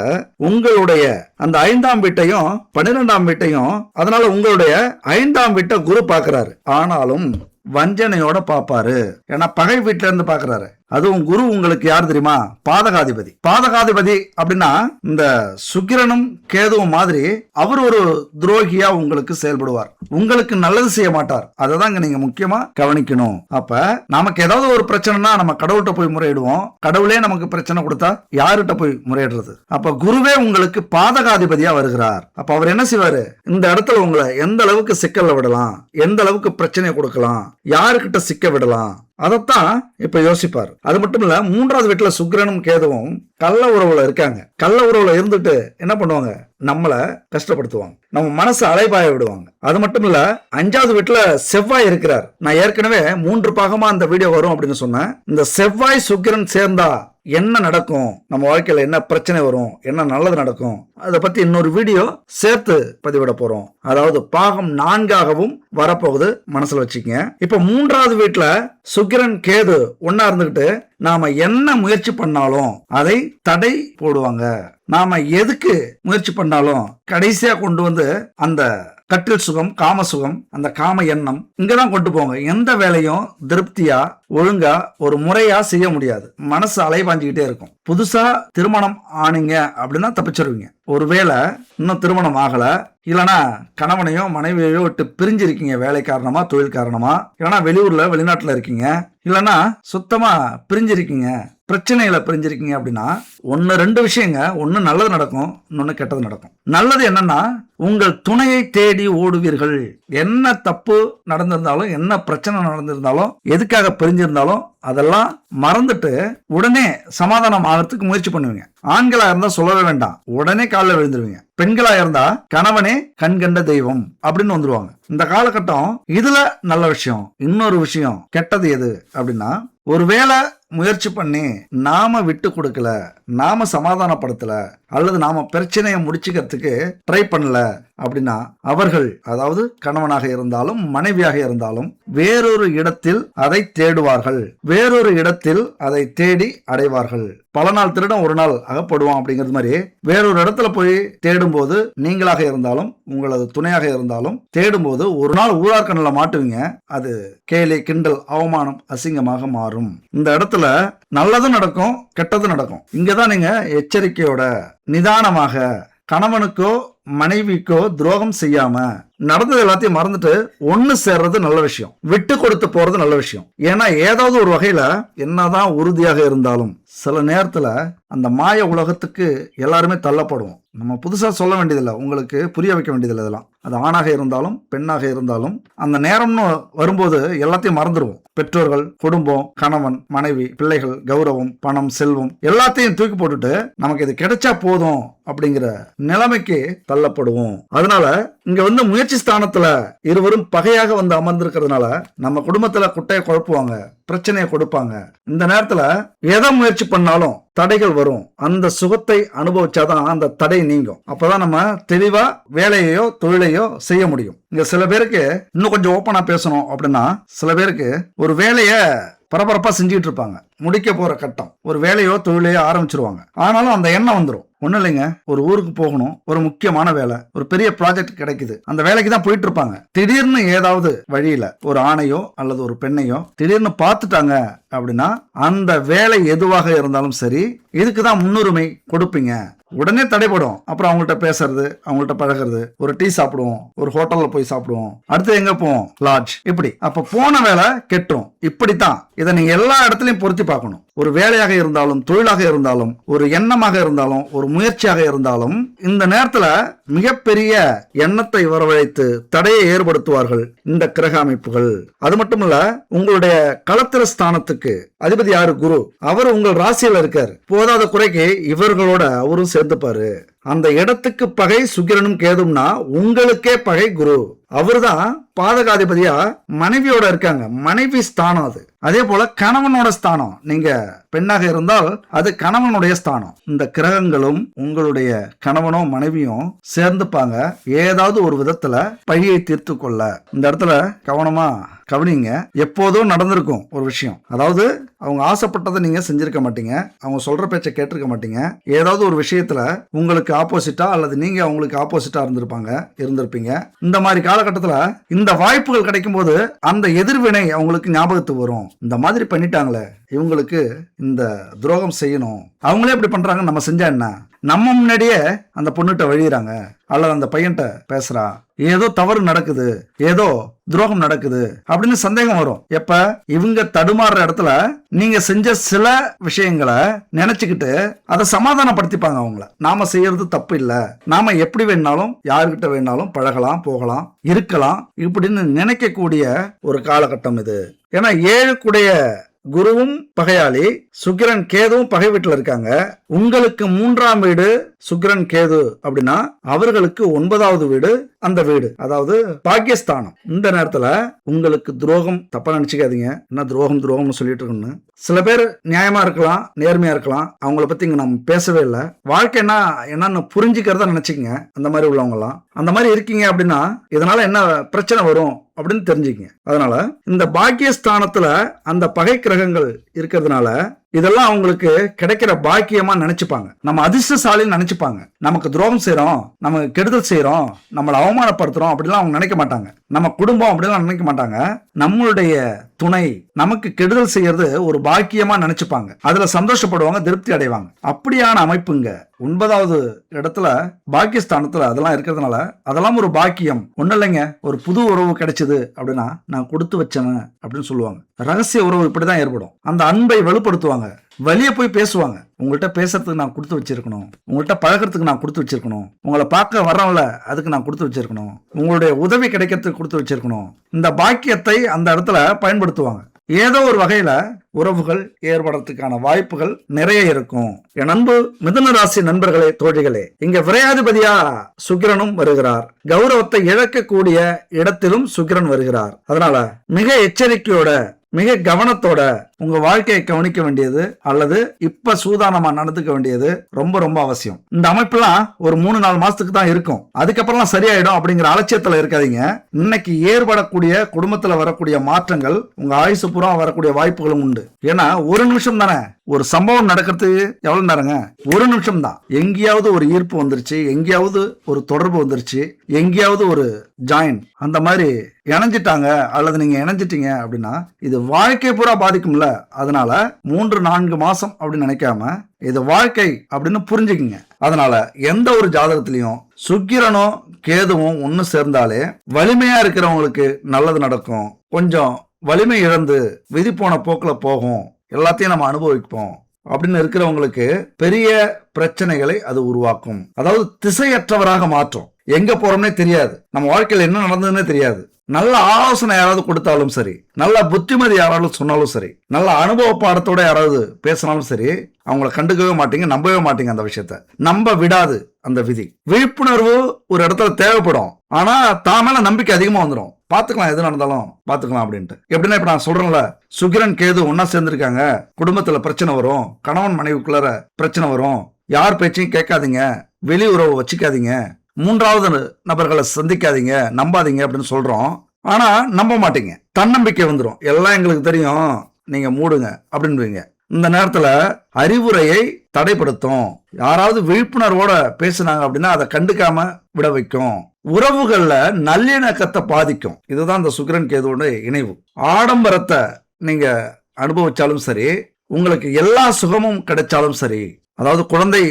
உங்களுடைய அந்த 5ஆம் வீட்டையும் 12ஆம் வீட்டையும், அதனால உங்களுடைய 5ஆம் வீட்டை குரு பாக்குறாரு. ஆனாலும் வஞ்சனையோட பாப்பாரு. ஏன்னா பகை வீட்டுல இருந்து பாக்குறாரு. அதுவும் குரு உங்களுக்கு யார் தெரியுமா? பாதகாதிபதி. பாதகாதிபதி அப்படின்னா இந்த சுக்கிரனும் கேதுவும் மாதிரி அவர் ஒரு துரோகியா உங்களுக்கு செயல்படுவார். உங்களுக்கு நல்லது செய்ய மாட்டார். அததான் நீங்க முக்கியமா கவனிக்கணும். அப்ப நமக்கு ஏதாவது ஒரு பிரச்சனைனா நம்ம கடவுள்கிட்ட போய் முறையிடுவோம். கடவுளே நமக்கு பிரச்சனை கொடுத்தா யாருகிட்ட போய் முறையிடுறது? அப்ப குருவே உங்களுக்கு பாதகாதிபதியா வருகிறார். அப்ப அவர் என்ன செய்வாரு? இந்த இடத்துல உங்களை எந்த அளவுக்கு சிக்கல்ல விடலாம், எந்த அளவுக்கு பிரச்சனையை கொடுக்கலாம், யாருக்கிட்ட சிக்க விடலாம், அதைத்தான் இப்ப யோசிப்பார். அது மட்டும் இல்ல, 3வது வீட்டுல சுக்கிரனும் கேதுவும் கள்ள உறவுல இருக்காங்க. கள்ள உறவுல இருந்துட்டு என்ன பண்ணுவாங்க? நம்மள கஷ்டப்படுத்துவாங்க, நம்ம மனசு அலைபாய விடுவாங்க. அது மட்டும் இல்ல, 5வது வீட்டுல செவ்வாய் இருக்கிறார். நான் ஏற்கனவே 3 பாகமா அந்த வீடியோ வரும் அப்படின்னு சொன்னேன். இந்த செவ்வாய் சுக்கிரன் சேர்ந்தா என்ன நடக்கும், நம்ம வாழ்க்கையில என்ன பிரச்சனை வரும், என்ன நல்லது நடக்கும், அதை பத்தி இன்னொரு வீடியோ சேர்த்து பதிவிட போறோம். அதாவது பாகம் 4ஆகவும் வரப்போகுது, மனசுல வச்சுக்கங்க. இப்ப 3வது வீட்டுல சுக்கிரன் கேது ஒன்னா இருந்துகிட்டு நாம என்ன முயற்சி பண்ணாலும் அதை தடை போடுவாங்க. நாம எதுக்கு முயற்சி பண்ணாலும் கடைசியா கொண்டு வந்து அந்த கட்டில் சுகம், காம சுகம், அந்த காம எண்ணம் இங்கதான் கொண்டு போங்க. எந்த வேலையும் திருப்தியா ஒழுங்கா ஒரு முறையா செய்ய முடியாது. மனசு அலைபாஞ்சிக்கிட்டே இருக்கும். புதுசா திருமணம் ஆனீங்க அப்படின்னா தப்பிச்சிருவீங்க. ஒருவேளை இன்னும் திருமணம் ஆகல, இல்லைன்னா கணவனையோ மனைவியோ விட்டு பிரிஞ்சிருக்கீங்க, வேலை காரணமா தொழில் காரணமா, இல்லைன்னா வெளியூர்ல வெளிநாட்டுல இருக்கீங்க, இல்லைன்னா சுத்தமா பிரிஞ்சிருக்கீங்க, பிரச்சனையில பிரிஞ்சிருக்கீங்க அப்படின்னா 1-2 விஷயங்க. ஒன்னு நல்லது நடக்கும், இன்னொன்னு கெட்டது நடக்கும். நல்லது என்னன்னா, உங்கள் துணையை தேடி ஓடுவீர்கள். என்ன தப்பு நடந்திருந்தாலும், என்ன பிரச்சனை நடந்திருந்தாலும், எதுக்காக பிரிஞ்சிருந்தாலும் அதெல்லாம் மறந்துட்டு உடனே சமாதானம் ஆகிறதுக்கு முயற்சி பண்ணுவீங்க. ஆண்களா இருந்தா சொல்லவே வேண்டாம், உடனே காலில் விழுந்துருவீங்க. பெண்களா இருந்தா கணவனே கண்கண்ட தெய்வம் அப்படின்னு வந்துருவாங்க. இந்த காலகட்டம் இதுல நல்ல விஷயம். இன்னொரு விஷயம் கெட்டது எது அப்படின்னா, ஒருவேளை முயற்சி பண்ணி நாம விட்டு கொடுக்கல, நாம சமாதானப்படுத்தல, அல்லது நாம பிரச்சனையை முடிச்சுக்கிறதுக்கு ட்ரை பண்ணல அப்படின்னா அவர்கள், அதாவது கணவனாக இருந்தாலும் மனைவியாக இருந்தாலும், வேறொரு இடத்தில் அதை தேடுவார்கள், வேறொரு இடத்தில் அதை தேடி அடைவார்கள். பல நாள் திருடன் ஒரு நாள் அகப்படுவான் அப்படிங்கிறது மாதிரி வேறொரு இடத்துல போய் தேடும்போது, நீங்களாக இருந்தாலும் உங்களது துணையாக இருந்தாலும் தேடும்போது ஒரு நாள் ஊரார்கண்ணில் மாட்டுவீங்க. அது கேலி, கிண்டல், அவமானம், அசிங்கமாக மாறும். இந்த இடத்துல நல்லதும் நடக்கும், கெட்டதும் நடக்கும். இங்கதான் நீங்க எச்சரிக்கையோட நிதானமாக கணவனுக்கோ மனைவிக்கோ துரோகம் செய்யாம நடந்தது எல்லாத்தையும் மறந்துட்டு ஒன்னு சேர்றது நல்ல விஷயம். விட்டு கொடுத்து போறது நல்ல விஷயம். ஏன்னா ஏதாவது ஒரு வகையில என்னதான் உறுதியாக இருந்தாலும் சில நேரத்துல அந்த மாய உலகத்துக்கு எல்லாருமே தள்ளப்படுவோம். நம்ம புதுசா சொல்ல வேண்டியதில்லை, உங்களுக்கு புரிய வைக்க வேண்டியதில்லை. இதெல்லாம் அது ஆணாக இருந்தாலும் பெண்ணாக இருந்தாலும் அந்த நேரம்னு வரும்போது எல்லாத்தையும் மறந்துடுவோம். பெற்றோர்கள், குடும்பம், கணவன், மனைவி, பிள்ளைகள், கௌரவம், பணம், செல்வம் எல்லாத்தையும் தூக்கி போட்டுட்டு நமக்கு இது கிடைச்சா போதும் அப்படிங்கிற நிலைமைக்கு தள்ளப்படுவோம். அதனால இங்க வந்து முயற்சி ஸ்தானத்துல இருவரும் பகையாக வந்து அமர்ந்திருக்கிறதுனால நம்ம குடும்பத்துல குட்டையை குழப்புவாங்க, பிரச்சனையை கொடுப்பாங்க. இந்த நேரத்துல எதை முயற்சி பண்ணாலும் தடைகள் வரும். அந்த சுகத்தை அனுபவிச்சாதான் அந்த தடை நீங்கும். அப்பதான் நம்ம தெளிவா வேலையோ தொழிலையோ செய்ய முடியும். இங்க சில பேருக்கு இன்னும் கொஞ்சம் ஓப்பனா பேசணும் அப்படின்னா, சில பேருக்கு ஒரு வேலைய பரபரப்பா செஞ்சுட்டு இருப்பாங்க, முடிக்க போற கட்டம், ஒரு வேலையோ தொழிலையோ ஆரம்பிச்சிருவாங்க. ஆனாலும் அந்த எண்ணம் வந்துடும், ஒன்னும் இல்லைங்க, ஒரு ஊருக்கு போகணும், ஒரு முக்கியமான வேலை, ஒரு பெரிய ப்ராஜெக்ட் கிடைக்குது, அந்த வேலைக்கு தான் போயிட்டு இருப்பாங்க. திடீர்னு ஏதாவது வழியில ஒரு ஆணையோ அல்லது ஒரு பெண்ணையோ திடீர்னு பார்த்துட்டாங்க அப்படின்னா அந்த வேலை எதுவாக இருந்தாலும் சரி, இதுக்குதான் முன்னுரிமை கொடுப்பீங்க. உடனே தடைப்படும். அப்புறம் அவங்கள்ட்ட பேசுறது, அவங்கள்ட்ட பழகிறது, ஒரு டீ சாப்பிடுவோம், ஒரு ஹோட்டல்ல போய் சாப்பிடுவோம், அடுத்து எங்க போவோம், லாட்ஜ், இப்படி. அப்ப போன வேலை கெட்டுரும். இப்படித்தான் இதை நீங்க எல்லா இடத்துலயும் பொருத்தி பார்க்கணும். ஒரு வேலையாக இருந்தாலும், தொழிலாக இருந்தாலும், ஒரு எண்ணமாக இருந்தாலும், ஒரு முயற்சியாக இருந்தாலும், இந்த நேரத்துல மிகப்பெரிய எண்ணத்தை வரவழைத்து தடையை ஏற்படுத்துவார்கள் இந்த கிரக அமைப்புகள். அது மட்டும் இல்ல, உங்களுடைய களத்திர ஸ்தானத்துக்கு அதிபதி யாரு? குரு. அவர் உங்கள் ராசியில இருக்காரு. போதாத குறைக்கு இவர்களோட அவரும் சேர்ந்துப்பாரு. அந்த இடத்துக்கு பகை சுக்கிரனும் கேதும்னா உங்களுக்கே பகை குரு. அவர்தான் பாதகாதிபதியா மனைவியோட இருக்காங்க. மனைவி ஸ்தானம் அது. அதே போல கணவனோட ஸ்தானம், நீங்க பெண்ணாக இருந்தால் அது கணவனுடைய ஸ்தானம். இந்த கிரகங்களும் உங்களுடைய கணவனோ மனைவியும் சேர்ந்துப்பாங்க, ஏதாவது ஒரு விதத்துல பழியை தீர்த்து கொள்ள. இந்த இடத்துல கவனமா கவனிங்க. எப்போதும் நடந்திருக்கும் ஒரு விஷயம். அதாவது அவங்க ஆசைப்பட்டதை நீங்க செஞ்சிருக்க மாட்டீங்க, அவங்க சொல்ற பேச்சை கேட்டிருக்க மாட்டீங்க. ஏதாவது ஒரு விஷயத்துல உங்களுக்கு ஆப்போசிட்டா அல்லது நீங்க அவங்களுக்கு ஆப்போசிட்டா இருந்திருப்பீங்க. இந்த மாதிரி காலகட்டத்துல இந்த வாய்ப்புகள் கிடைக்கும் போது அந்த எதிர்வினை அவங்களுக்கு ஞாபகத்துக்கு வரும். இந்த மாதிரி பண்ணிட்டாங்களே, இவங்களுக்கு இந்த துரோகம் செய்யணும், அவங்களே இப்படி பண்றாங்க, நம்ம செஞ்சா என்ன? நம்ம முன்னாடியே அந்த பொண்ணுகிட்ட வழியிறாங்க அல்லது அந்த பையன்கிட்ட பேசுறா, ஏதோ தவறு நடக்குது, ஏதோ துரோகம் நடக்குது அப்படின்னு சந்தேகம் வரும். எப்ப இவங்க தடுமாறுற இடத்துல நீங்க செஞ்ச சில விஷயங்களை நினைச்சுக்கிட்டு அதை சமாதானப்படுத்திப்பாங்க. அவங்கள நாம செய்யறது தப்பு இல்ல, நாம எப்படி வேணாலும் யாருக்கிட்ட வேணாலும் பழகலாம், போகலாம், இருக்கலாம் இப்படின்னு நினைக்கக்கூடிய ஒரு காலகட்டம் இது. ஏன்னா 7 குருவும் பகையாளி, சுக்கிரன் கேதுவும் பகை வீட்டுல இருக்காங்க. உங்களுக்கு 3ஆம் வீடு சுக்கிரன் கேது அப்படின்னா அவர்களுக்கு 9வது வீடு அந்த வீடு, அதாவது பாக்கியஸ்தானம். இந்த நேரத்துல உங்களுக்கு துரோகம், தப்பா நினைச்சுக்காதீங்க, என்ன துரோகம்னு சொல்லிட்டு இருக்கோம்னு. சில பேர் நியாயமா இருக்கலாம், நேர்மையா இருக்கலாம், அவங்கள பத்தி இங்க நம்ம பேசவே இல்லை. வாழ்க்கைன்னா என்னன்னு புரிஞ்சுக்கிறதா நினைச்சுக்கங்க. அந்த மாதிரி உள்ளவங்க எல்லாம் அந்த மாதிரி இருக்கீங்க அப்படின்னா இதனால என்ன பிரச்சனை வரும் அப்படின்னு தெரிஞ்சுக்கங்க. அதனால இந்த பாக்கியஸ்தானத்துல அந்த பகை கிரகங்கள் இருக்கிறதுனால இதெல்லாம் அவங்களுக்கு கிடைக்கிற பாக்கியமா நினைச்சுப்பாங்க. நம்ம அதிர்ஷ்டசாலின்னு நினைச்சுப்பாங்க. நமக்கு துரோகம் செய்யறோம், நமக்கு கெடுதல் செய்யறோம், நம்மளை அவமானப்படுத்துறோம் அப்படிலாம் அவங்க நினைக்க மாட்டாங்க. நம்ம குடும்பம் அப்படிலாம் நினைக்க மாட்டாங்க. நம்மளுடைய துணை நமக்கு கெடுதல் செய்யறது ஒரு பாக்கியமா நினைச்சுப்பாங்க. அதுல சந்தோஷப்படுவாங்க, திருப்தி அடைவாங்க. அப்படியான அமைப்புங்க 9வது இடத்துல பாக்கியஸ்தானத்துல அதெல்லாம் இருக்கிறதுனால அதெல்லாம் ஒரு பாக்கியம். ஒண்ணு இல்லைங்க, ஒரு புது உறவு கிடைச்சது அப்படின்னா நான் கொடுத்து வச்சவன் அப்படின்னு சொல்லுவாங்க. ரகசிய உறவு இப்படிதான் ஏற்படும். அந்த அன்பை வெளிப்படுத்துவாங்க, வெளியே போய் பேசுவாங்க. உங்கள்கிட்ட பேசுறதுக்கு நான் கொடுத்து வச்சிருக்கணும், உங்கள்கிட்ட பழகிறதுக்கு நான் கொடுத்து வச்சிருக்கணும், உங்களை பார்க்க வர்றோம்ல அதுக்கு நான் கொடுத்து வச்சிருக்கணும், உங்களுடைய உதவி கிடைக்கிறதுக்கு கொடுத்து வச்சிருக்கணும். இந்த பாக்கியத்தை அந்த இடத்துல பயன்படுத்துவாங்க. ஏதோ ஒரு வகையில உறவுகள் ஏற்படுறதுக்கான வாய்ப்புகள் நிறைய இருக்கும். என் அன்பு மிதுன ராசி நண்பர்களே, தோழிகளே, இங்க விரையாதிபதியா சுக்கிரனும் வருகிறார். கௌரவத்தை இழக்கக்கூடிய இடத்திலும் சுக்கிரன் வருகிறார். அதனால மிக எச்சரிக்கையோட, மிக கவனத்தோட உங்க வாழ்க்கையை கவனிக்க வேண்டியது அல்லது இப்ப சூதானமா நடந்துக்க வேண்டியது ரொம்ப ரொம்ப அவசியம். இந்த அமைப்புலாம் ஒரு 3-4 மாசத்துக்கு தான் இருக்கும், அதுக்கப்புறம் சரியாயிடும் அப்படிங்கிற அலட்சியத்துல இருக்காதீங்க. இன்னைக்கு ஏற்படக்கூடிய குடும்பத்துல வரக்கூடிய மாற்றங்கள் உங்க ஆயுசு பூரா வரக்கூடிய வாய்ப்புகளும் உண்டு. ஏன்னா ஒரு நிமிஷம் தானே ஒரு சம்பவம் நடக்கிறதுக்கு எவ்வளவு நேரங்க? ஒரு நிமிஷம் தான். எங்கேயாவது ஒரு ஈர்ப்பு வந்துருச்சு, எங்கேயாவது ஒரு தொடர்பு வந்துருச்சு, எங்கேயாவது ஒரு ஜாயின் அந்த மாதிரி இணைஞ்சிட்டாங்க அல்லது நீங்க இணைஞ்சிட்டீங்க அப்படின்னா இது வாழ்க்கை பூரா பாதிக்கும்ல. அதனால 3-4 மாசம் அப்படின்னு நினைக்காம இது வாழ்க்கை அப்படின்னு புரிஞ்சுக்குங்க. அதனால எந்த ஒரு ஜாதகத்திலையும் சுக்கிரனும் கேதுவும் ஒன்னு சேர்ந்தாலே வலிமையா இருக்கிறவங்களுக்கு நல்லது நடக்கும். கொஞ்சம் வலிமை இழந்து விதி போன போக்குல போகும், எல்லாத்தையும் நம்ம அனுபவிப்போம் அப்படின்னு இருக்கிறவங்களுக்கு பெரிய பிரச்சனைகளை அது உருவாக்கும். அதாவது திசையற்றவராக மாற்றும். எங்க போறோம்னே தெரியாது, நம்ம வாழ்க்கையில் என்ன நடந்ததுன்னே தெரியாது. நல்ல ஆலோசனை யாராவது கொடுத்தாலும் சரி, நல்ல புத்திமதி யாராவது சொன்னாலும் சரி, நல்ல அனுபவ பாடத்தோட யாராவது பேசினாலும் சரி, அவங்கள கண்டுக்கவே மாட்டீங்க, நம்பவே மாட்டீங்க. அந்த விஷயத்த நம்ப விடாது அந்த விதி. விழிப்புணர்வு ஒரு இடத்துல தேவைப்படும், ஆனா தான் மேல நம்பிக்கை அதிகமா வந்துடும். பாத்துக்கலாம், எது நடந்தாலும் பாத்துக்கலாம் அப்படின்ட்டு. எப்படின்னா இப்ப நான் சொல்றேன்ல, சுக்கிரன் கேது ஒன்னா சேர்ந்திருக்காங்க, குடும்பத்துல பிரச்சனை வரும், கணவன் மனைவிக்குள்ளார பிரச்சனை வரும், யார் பேச்சையும் கேட்காதீங்க, வெளி உறவு வச்சுக்காதீங்க, 3வது நபர்களை சந்திக்காதீங்க, நம்பாதீங்க அப்படின்னு சொல்றோம். ஆனா நம்ப மாட்டீங்க, தன்னம்பிக்கை வந்துடும். எல்லாம் எங்களுக்கு தெரியும், நீங்க மூடுங்க அப்படின்னு. இந்த நேரத்துல அறிவுரையை தடைப்படுத்தும். யாராவது விழிப்புணர்வோட பேசுனாங்க அப்படின்னா அதை கண்டுக்காம விட வைக்கும். உறவுகள்ல நல்லிணக்கத்தை பாதிக்கும். இதுதான் இந்த சுக்கிரன் கேதுவோட இணைவு. ஆடம்பரத்தை நீங்க அனுபவிச்சாலும் சரி, உங்களுக்கு எல்லா சுகமும் கிடைச்சாலும் சரி, அதாவது குழந்தை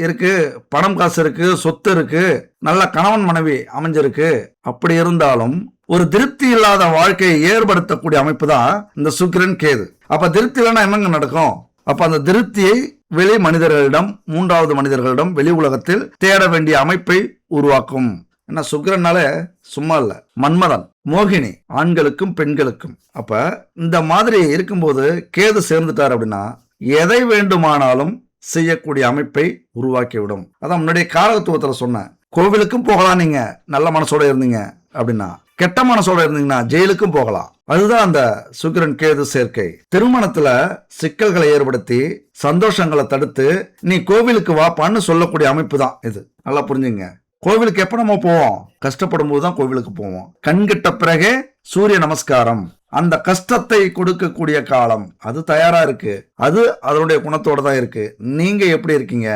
இருக்கு, பணம் காசு இருக்கு, சொத்து இருக்கு, நல்ல கணவன் மனைவி அமைஞ்சிருக்கு, அப்படி இருந்தாலும் ஒரு திருப்தி இல்லாத வாழ்க்கையை ஏற்படுத்தக்கூடிய அமைப்பு தான் இந்த சுக்கிரன் கேது. அப்ப திருப்தி இல்லைன்னா என்னங்க நடக்கும்? அப்ப அந்த திருப்தியை வெளி மனிதர்களிடம், 3வது மனிதர்களிடம், வெளி உலகத்தில் தேட வேண்டிய அமைப்பை உருவாக்கும். ஏன்னா சுக்கிரனால சும்மா இல்ல, மன்மதன், மோகினி, ஆண்களுக்கும் பெண்களுக்கும். அப்ப இந்த மாதிரி இருக்கும்போது கேது சேர்ந்துட்டார் அப்படின்னா எதை வேண்டுமானாலும் செய்யக்கூடிய அமைப்பை உருவாக்கிவிடும். அதான் முன்னாடியே காரகத்துவத்துல சொன்னேன். கோவிலுக்கும் போகலாம் நீங்க நல்ல மனசோட இருந்தீங்க அப்படின்னா, கெட்ட மனசோட இருந்தீங்கன்னா ஜெயிலுக்கும் போகலாம். அதுதான் அந்த சுக்கிரன் கேது சேர்க்கை. திருமணத்துல சிக்கல்களை ஏற்படுத்தி சந்தோஷங்களை தடுத்து நீ கோவிலுக்கு வாப்பான்னு சொல்லக்கூடிய அமைப்பு தான் இது. நல்லா புரிஞ்சுங்க. கோவிலுக்கு எப்ப நம்ம போவோம்? கஷ்டப்படும் போதுதான் கோவிலுக்கு போவோம். கண்கிட்ட பிறகே சூரிய நமஸ்காரம் அந்த கஷ்டத்தை கொடுக்கக்கூடிய காலம் அது தயாரா இருக்கு. அது அதனுடைய குணத்தோட தான் இருக்கு. நீங்க எப்படி இருக்கீங்க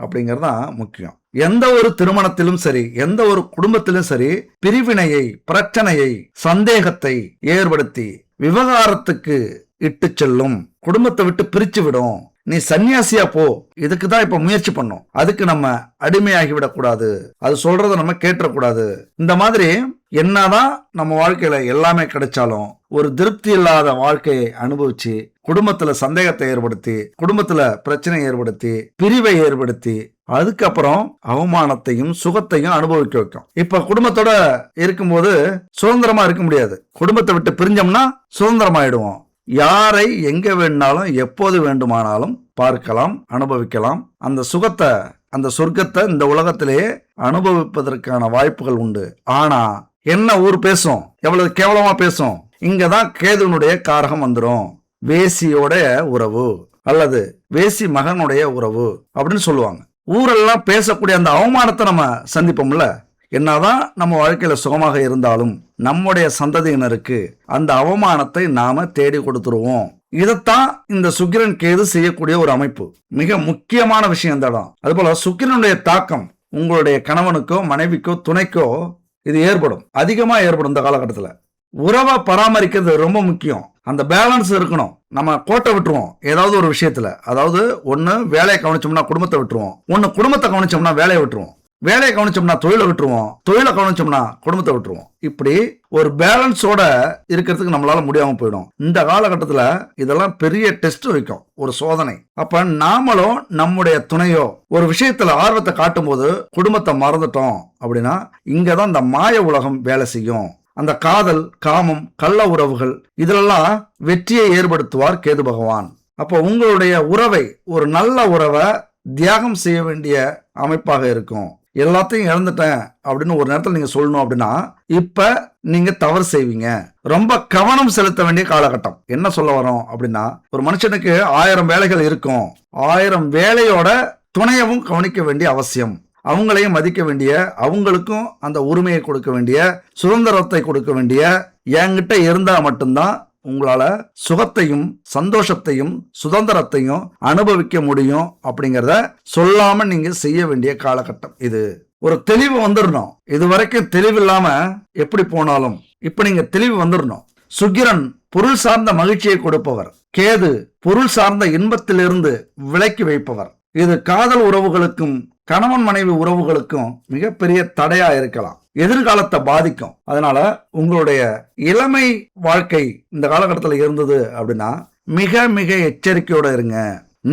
அப்படிங்கிறது தான் முக்கியம். எந்த ஒரு திருமணத்திலும் சரி, எந்த ஒரு குடும்பத்திலும் சரி, பிரிவினையை, பிரச்சனையை, சந்தேகத்தை ஏற்படுத்தி விவகாரத்துக்கு இட்டு செல்லும், குடும்பத்தை விட்டு பிரிச்சு விடும். நீ சன்னியாசியா போ, இதுக்கு தான் இப்ப முயற்சி பண்ணோம். அதுக்கு நம்ம அடிமையாகி விடக்கூடாது, அது சொல்றத நம்ம கேட்டக்கூடாது. இந்த மாதிரி என்னதான் நம்ம வாழ்க்கையில எல்லாமே கிடைச்சாலும் ஒரு திருப்தி இல்லாத வாழ்க்கையை அனுபவிச்சு குடும்பத்துல சந்தேகத்தை ஏற்படுத்தி, குடும்பத்துல பிரச்சனை ஏற்படுத்தி, பிரிவை ஏற்படுத்தி, அதுக்கப்புறம் அவமானத்தையும் சுகத்தையும் அனுபவிக்க வைக்கும். இப்ப குடும்பத்தோட இருக்கும்போது சுதந்திரமா இருக்க முடியாது. குடும்பத்தை விட்டு பிரிஞ்சோம்னா சுதந்திரமாயிடுவோம். யாரை எங்க வேணாலும் எப்போது வேண்டுமானாலும் பார்க்கலாம், அனுபவிக்கலாம். அந்த சுகத்தை, அந்த சொர்க்கத்தை இந்த உலகத்திலேயே அனுபவிப்பதற்கான வாய்ப்புகள் உண்டு. ஆனா என்ன ஊர் பேசும், எவ்வளவு கேவலமா பேசும். இங்கதான் கேதுனுடைய காரகம் வந்துடும். வேசியோட உறவு அல்லது வேசி மகனுடைய உறவு அப்படின்னு சொல்லுவாங்க. ஊரெல்லாம் பேசக்கூடிய அந்த அவமானத்தை நம்ம சந்திப்போம்ல. என்னதான் நம்ம வாழ்க்கையில சுகமாக இருந்தாலும் நம்முடைய சந்ததியினருக்கு அந்த அவமானத்தை நாம தேடி கொடுத்துருவோம். இதைத்தான் இந்த சுக்கிரன் கேது செய்யக்கூடிய ஒரு அமைப்பு. மிக முக்கியமான விஷயம் இந்த இடம். அதுபோல சுக்கிரனுடைய தாக்கம் உங்களுடைய கணவனுக்கோ மனைவிக்கோ துணைக்கோ இது ஏற்படும், அதிகமா ஏற்படும். இந்த காலகட்டத்தில் உறவை பராமரிக்கிறது ரொம்ப முக்கியம். அந்த பேலன்ஸ் இருக்கணும். நம்ம கோட்டை விட்டுருவோம் ஏதாவது ஒரு விஷயத்துல. அதாவது ஒன்னு வேலையை கவனிச்சோம்னா குடும்பத்தை விட்டுருவோம், ஒன்னு குடும்பத்தை கவனிச்சோம்னா வேலையை விட்டுருவோம், வேலையை கவனிச்சோம்னா தொழிலை விட்டுருவோம், தொழிலை கவனிச்சோம்னா குடும்பத்தை விட்டுருவோம். இப்படி ஒரு பேலன்ஸோட இருக்கிறதுக்கு நம்மளால முடியாம போயிடும். இந்த காலகட்டத்துல இதெல்லாம் பெரிய டெஸ்ட் வைக்கும், ஒரு சோதனை. அப்ப நாமளும் நம்முடைய துணையோ ஒரு விஷயத்துல ஆர்வத்தை காட்டும் போது குடும்பத்தை மறந்துட்டோம் அப்படின்னா இங்கதான் இந்த மாய உலகம் வேலை செய்யும். அந்த காதல், காமம், கள்ள உறவுகள் இதிலெல்லாம் வெற்றியை ஏற்படுத்துவார் கேது பகவான். அப்போ உங்களுடைய உறவை, ஒரு நல்ல உறவை தியாகம் செய்ய வேண்டிய அமைப்பாக இருக்கும். எல்லாத்தையும் இழந்துட்டேன் அப்படின்னு ஒரு நேரத்தில் நீங்க சொல்லணும் அப்படின்னா இப்ப நீங்க தவறு செய்வீங்க. ரொம்ப கவனம் செலுத்த வேண்டிய காலகட்டம். என்ன சொல்ல வரோம் அப்படின்னா, ஒரு மனுஷனுக்கு 1000 வேலைகள் இருக்கும். 1000 வேலையோட துணையவும் கவனிக்க வேண்டிய அவசியம். அவங்களையும் மதிக்க வேண்டிய, அவங்களுக்கும் அந்த உரிமையை கொடுக்க வேண்டிய, சுதந்திரத்தை கொடுக்க வேண்டிய என்கிட்ட இருந்தா மட்டும்தான் உங்களால சுகத்தையும் சந்தோஷத்தையும் சுதந்திரத்தையும் அனுபவிக்க முடியும் அப்படிங்கிறத சொல்லாம நீங்க செய்ய வேண்டிய காலகட்டம் இது. ஒரு தெளிவு வந்துடணும். இது வரைக்கும் தெளிவு இல்லாம எப்படி போனாலும் இப்ப நீங்க தெளிவு வந்துடணும். சுக்கிரன் பொருள் சார்ந்த மகிழ்ச்சியை கொடுப்பவர், கேது பொருள் சார்ந்த இன்பத்திலிருந்து விலக்கி வைப்பவர். இது காதல் உறவுகளுக்கும் கணவன் மனைவி உறவுகளுக்கும் மிகப்பெரிய தடையா இருக்கலாம், எதிர்காலத்தை பாதிக்கும். அதனால உங்களுடைய இளமை வாழ்க்கை இந்த காலகட்டத்தில் இருந்தது அப்படின்னா மிக மிக எச்சரிக்கையோட இருங்க.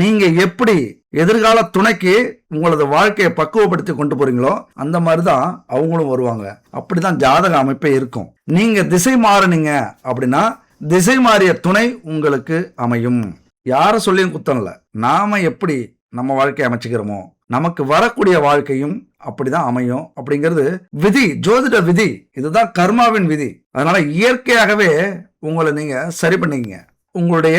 நீங்க எப்படி எதிர்கால துணைக்கு உங்களது வாழ்க்கையை பக்குவப்படுத்தி கொண்டு போறீங்களோ அந்த மாதிரிதான் அவங்களும் வருவாங்க. அப்படிதான் ஜாதக அமைப்பே இருக்கும். நீங்க திசை மாறினீங்க அப்படின்னா திசை மாறிய துணை உங்களுக்கு அமையும். யார சொல்லியும் குத்தம் இல்ல. நாம எப்படி நம்ம வாழ்க்கையை அமைச்சுக்கிறோமோ நமக்கு வரக்கூடிய வாழ்க்கையும் அப்படிதான் அமையும். அப்படிங்கிறது விதி, ஜோதிட விதி. இதுதான் கர்மாவின் விதி. அதனால இயற்கையாகவே உங்களை நீங்க சரி பண்ணிக்கங்க. உங்களுடைய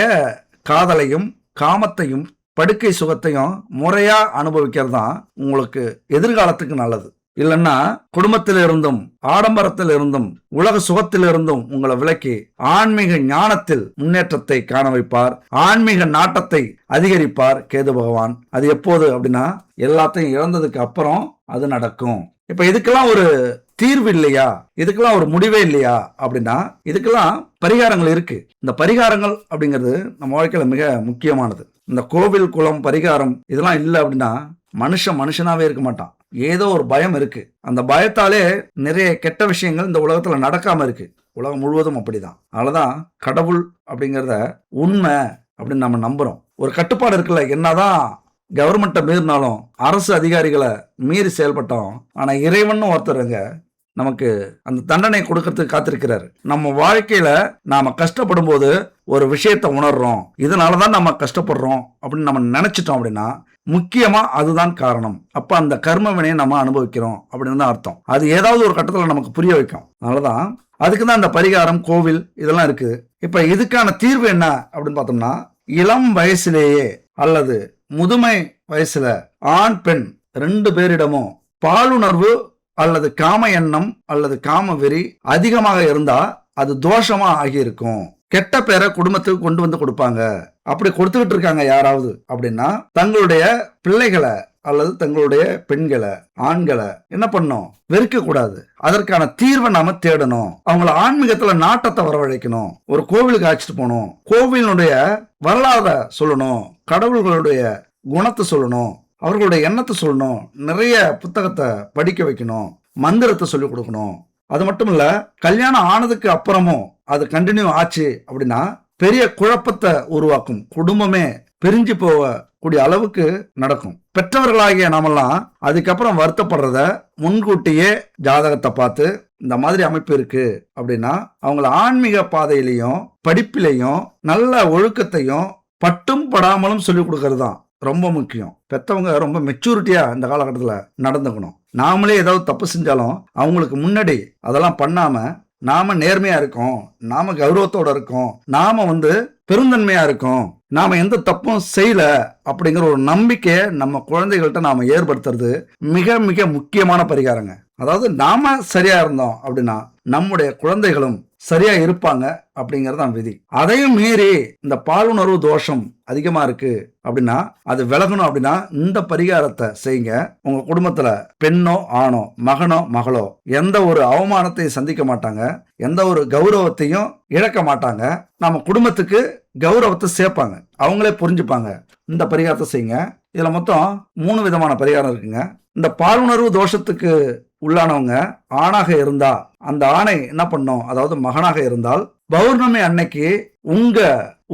காதலையும் காமத்தையும் படுக்கை சுகத்தையும் முறையா அனுபவிக்கிறது தான் உங்களுக்கு எதிர்காலத்துக்கு நல்லது. இல்லைன்னா குடும்பத்தில் இருந்தும் ஆடம்பரத்தில் இருந்தும் உலக சுகத்தில் இருந்தும் உங்களை விலக்கி ஆன்மீக ஞானத்தில் முன்னேற்றத்தை காண வைப்பார், ஆன்மீக நாட்டத்தை அதிகரிப்பார் கேது பகவான். அது எப்போது அப்படின்னா எல்லாத்தையும் இழந்ததுக்கு அப்புறம் அது நடக்கும். இப்ப இதுக்கெல்லாம் ஒரு தீர்வு இல்லையா, இதுக்கெல்லாம் ஒரு முடிவே இல்லையா அப்படின்னா இதுக்கெல்லாம் பரிகாரங்கள் இருக்கு. இந்த பரிகாரங்கள் அப்படிங்கிறது நம்ம வாழ்க்கையில மிக முக்கியமானது. இந்த கோவில் குளம் பரிகாரம் இதெல்லாம் இல்லை அப்படின்னா மனுஷனாவே இருக்க மாட்டான். ஏதோ ஒரு பயம் இருக்கு. அந்த பயத்தாலே நிறைய கெட்ட விஷயங்கள் இந்த உலகத்துல நடக்காம இருக்கு. உலகம் முழுவதும் அப்படிதான். அதனாலதான் கடவுள் அப்படிங்கிறத உண்மை அப்படின்னு நம்ம நம்புறோம். ஒரு கட்டுப்பாடு இருக்குல்ல. என்னதான் கவர்மெண்ட்டை மீறினாலும் அரசு அதிகாரிகளை மீறி செயல்பட்டோம், ஆனா இறைவன் ஒருத்தருங்க நமக்கு அந்த தண்டனை கொடுக்கறதுக்கு காத்திருக்கிறாரு. நம்ம வாழ்க்கையில நாம கஷ்டப்படும் போது ஒரு விஷயத்தை உணர்றோம், இதனாலதான் நம்ம கஷ்டப்படுறோம் அப்படின்னு நம்ம நினைச்சிட்டோம் அப்படின்னா முக்கியமா அதுதான் காரணம். அப்ப அந்த கர்ம வினையை நம்ம அனுபவிக்கிறோம் அப்படின்னு தான் அர்த்தம். அது ஏதாவது ஒரு கட்டத்துல நமக்கு புரிய வைக்கும். அதனாலதான் அதுக்குதான் அந்த பரிகாரம், கோவில் இதெல்லாம் இருக்குது. இப்ப இதுக்கான தீர்வு என்ன அப்படின்னு பார்த்தோம்னா, இளம் வயசுலேயே அல்லது முதுமை வயசுல ஆண் பெண் 2 பேரிடமும் பாலுணர்வு அல்லது காம எண்ணம் அல்லது காம வெறி அதிகமாக இருந்தா அது தோஷமா ஆகியிருக்கும். கெட்ட பேரை குடும்பத்துக்கு கொண்டு வந்து கொடுப்பாங்க. அப்படி கொடுத்துக்கிட்டு இருக்காங்க யாராவது அப்படின்னா தங்களுடைய பிள்ளைகளை அல்லது தங்களுடைய பெண்களை, ஆண்களை என்ன பண்ணணும்? வெறுக்க கூடாது. அதற்கான தீர்வை நாம தேடணும். அவங்கள ஆன்மீகத்துல நாட்டத்தை வரவழைக்கணும். ஒரு கோவிலுக்கு அழைச்சிட்டு போகணும். கோவிலுடைய வரலாறை சொல்லணும். கடவுள்களுடைய குணத்தை சொல்லணும். அவர்களுடைய எண்ணத்தை சொல்லணும். நிறைய புத்தகத்தை படிக்க வைக்கணும். மந்திரத்தை சொல்லிக் கொடுக்கணும். அது மட்டும் இல்ல, கல்யாணம் ஆனதுக்கு அப்புறமும் அது கண்டினியூ ஆச்சு அப்படின்னா பெரிய குழப்பத்தை உருவாக்கும். குடும்பமே பிரிஞ்சு போகக்கூடிய அளவுக்கு நடக்கும். பெற்றவர்களாகிய நாமெல்லாம் அதுக்கப்புறம் வருத்தப்படுறத முன்கூட்டியே ஜாதகத்தை பார்த்து இந்த மாதிரி அமைப்பு இருக்கு அப்படின்னா அவங்கள ஆன்மீக பாதையிலையும் படிப்பிலையும் நல்ல ஒழுக்கத்தையும் பட்டும் படாமலும் சொல்லிக் கொடுக்கறது தான் ரொம்ப முக்கியம். பெற்றவங்க ரொம்ப மெச்சூரிட்டியா இந்த காலகட்டத்தில் நடந்துக்கணும். நாமளே ஏதாவது தப்பு செஞ்சாலும் அவங்களுக்கு முன்னாடி அதெல்லாம் பண்ணாம நாம நேர்மையா இருக்கோம், நாம கௌரவத்தோட இருக்கோம், நாம பெருந்தன்மையா இருக்கோம், நாம எந்த தப்பும் செய்யல அப்படிங்கிற ஒரு நம்பிக்கையை நம்ம குழந்தைகள்கிட்ட நாம ஏற்படுத்துறது மிக மிக முக்கியமான பரிகாரங்க. அதாவது நாம சரியா இருந்தோம் அப்படின்னா நம்முடைய குழந்தைகளும் சரியா இருப்பாங்க அப்படிங்கறது தான் விதி. அதையும் மீறி இந்த பாலுணர்வு தோஷம் அதிகமா இருக்கு அப்படின்னா அது விலகணும் அப்படின்னா இந்த பரிகாரத்தை செய்யுங்க. உங்க குடும்பத்துல பெண்ணோ ஆணோ மகனோ மகளோ எந்த ஒரு அவமானத்தையும் சந்திக்க மாட்டாங்க, எந்த ஒரு கௌரவத்தையும் இழக்க மாட்டாங்க. நம்ம குடும்பத்துக்கு கௌரவத்தை சேர்ப்பாங்க, அவங்களே புரிஞ்சுப்பாங்க. இந்த பரிகாரத்தை செய்யுங்க. இதுல மொத்தம் 3 விதமான பரிகாரம் இருக்குங்க. இந்த பாலுணர்வு தோஷத்துக்கு உள்ளானவங்க ஆணாக இருந்தா அந்த ஆணை என்ன பண்ணும், அதாவது மகனாக இருந்தால் பௌர்ணமி அன்னைக்கு உங்க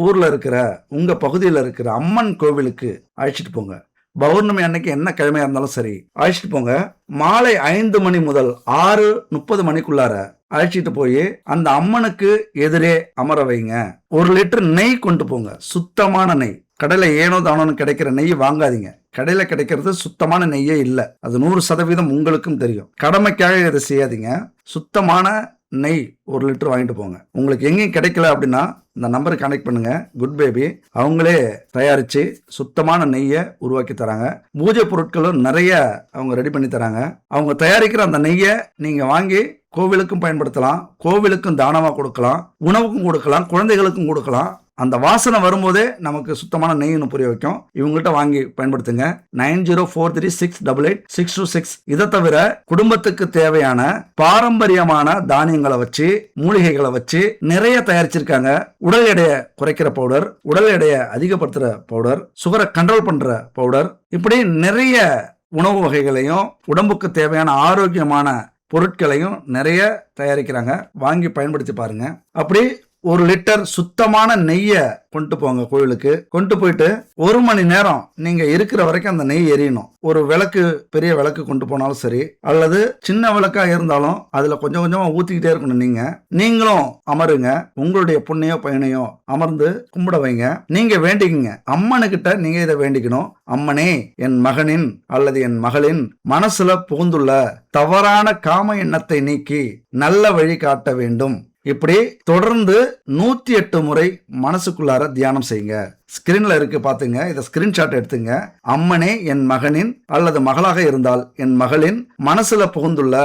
ஊர்ல இருக்கிற உங்க பகுதியில் இருக்கிற அம்மன் கோவிலுக்கு அழைச்சிட்டு போங்க. பௌர்ணமி அன்னைக்கு என்ன கிழமையா இருந்தாலும் சரி அழைச்சிட்டு போங்க. மாலை 5 மணி முதல் 6:30 மணிக்குள்ளார அழைச்சிட்டு போய் அந்த அம்மனுக்கு எதிரே அமர வைங்க. 1 லிட்டர் நெய் கொண்டு போங்க, சுத்தமான நெய். கடையில ஏனோ தானோன்னு கிடைக்கிற நெய் வாங்காதீங்க. கடையில கிடைக்கிறது சுத்தமான நெய்யே இல்லை. அது 100% உங்களுக்கும் தெரியும். கடமைக்காக இதை செய்யாதீங்க. சுத்தமான நெய் 1 லிட்டர் வாங்கிட்டு போங்க. உங்களுக்கு எங்கேயும் கிடைக்கல அப்படின்னா இந்த நம்பருக்கு கனெக்ட் பண்ணுங்க. குட் பேபி அவங்களே தயாரிச்சு சுத்தமான நெய்யை உருவாக்கி தராங்க. பூஜை பொருட்களும் நிறைய அவங்க ரெடி பண்ணி தராங்க. அவங்க தயாரிக்கிற அந்த நெய்யை நீங்க வாங்கி கோவிலுக்கும் பயன்படுத்தலாம், கோவிலுக்கும் தானமா கொடுக்கலாம், உணவுக்கும் கொடுக்கலாம், குழந்தைகளுக்கும் கொடுக்கலாம். அந்த வாசனை வரும்போதே நமக்கு சுத்தமான நெய்னு புரிய வைக்கும். இவங்கள்ட்ட வாங்கி பயன்படுத்துங்க. 9043688626. இதை தவிர குடும்பத்துக்கு தேவையான பாரம்பரியமான தானியங்களை வச்சு மூலிகைகளை வச்சு நிறைய தயாரிச்சிருக்காங்க. உடல் எடையை குறைக்கிற பவுடர், உடல் எடையை அதிகப்படுத்துற பவுடர், சுகரை கண்ட்ரோல் பண்ற பவுடர், இப்படி நிறைய உணவு வகைகளையும் உடம்புக்கு தேவையான ஆரோக்கியமான பொருட்களையும் நிறைய தயாரிக்கிறாங்க. வாங்கி பயன்படுத்தி பாருங்க. அப்படி 1 லிட்டர் சுத்தமான நெய்யை கொண்டு போங்க கோவிலுக்கு. கொண்டு போயிட்டு 1 மணி நேரம் நீங்க இருக்கிற வரைக்கும் அந்த நெய் எரியணும். ஒரு விளக்கு, பெரிய விளக்கு கொண்டு போனாலும் சரி, அல்லது சின்ன விளக்கா இருந்தாலும் அதுல கொஞ்சம் கொஞ்சமா ஊத்திக்கிட்டே இருக்கணும். நீங்களும் அமருங்க. உங்களுடைய பொண்ணையோ பையனையோ அமர்ந்து கும்பிட வைங்க. நீங்க வேண்டிக்குங்க. அம்மனுக்கிட்ட நீங்க இதை வேண்டிக்கணும். அம்மனே, என் மகனின் அல்லது என் மகளின் மனசுல புகுந்துள்ள தவறான காம எண்ணத்தை நீக்கி நல்ல வழி காட்ட வேண்டும். இப்படி தொடர்ந்து 108 முறை மனசுக்குள்ளார தியானம் செய்யுங்க. ஸ்கிரீன்ல இருக்கு பாத்துங்க. இதை ஸ்கிரீன்ஷாட் எடுத்துங்க. அம்மனே, என் மகனின் அல்லது மகளாக இருந்தால் என் மகளின் மனசுல புகுந்துள்ள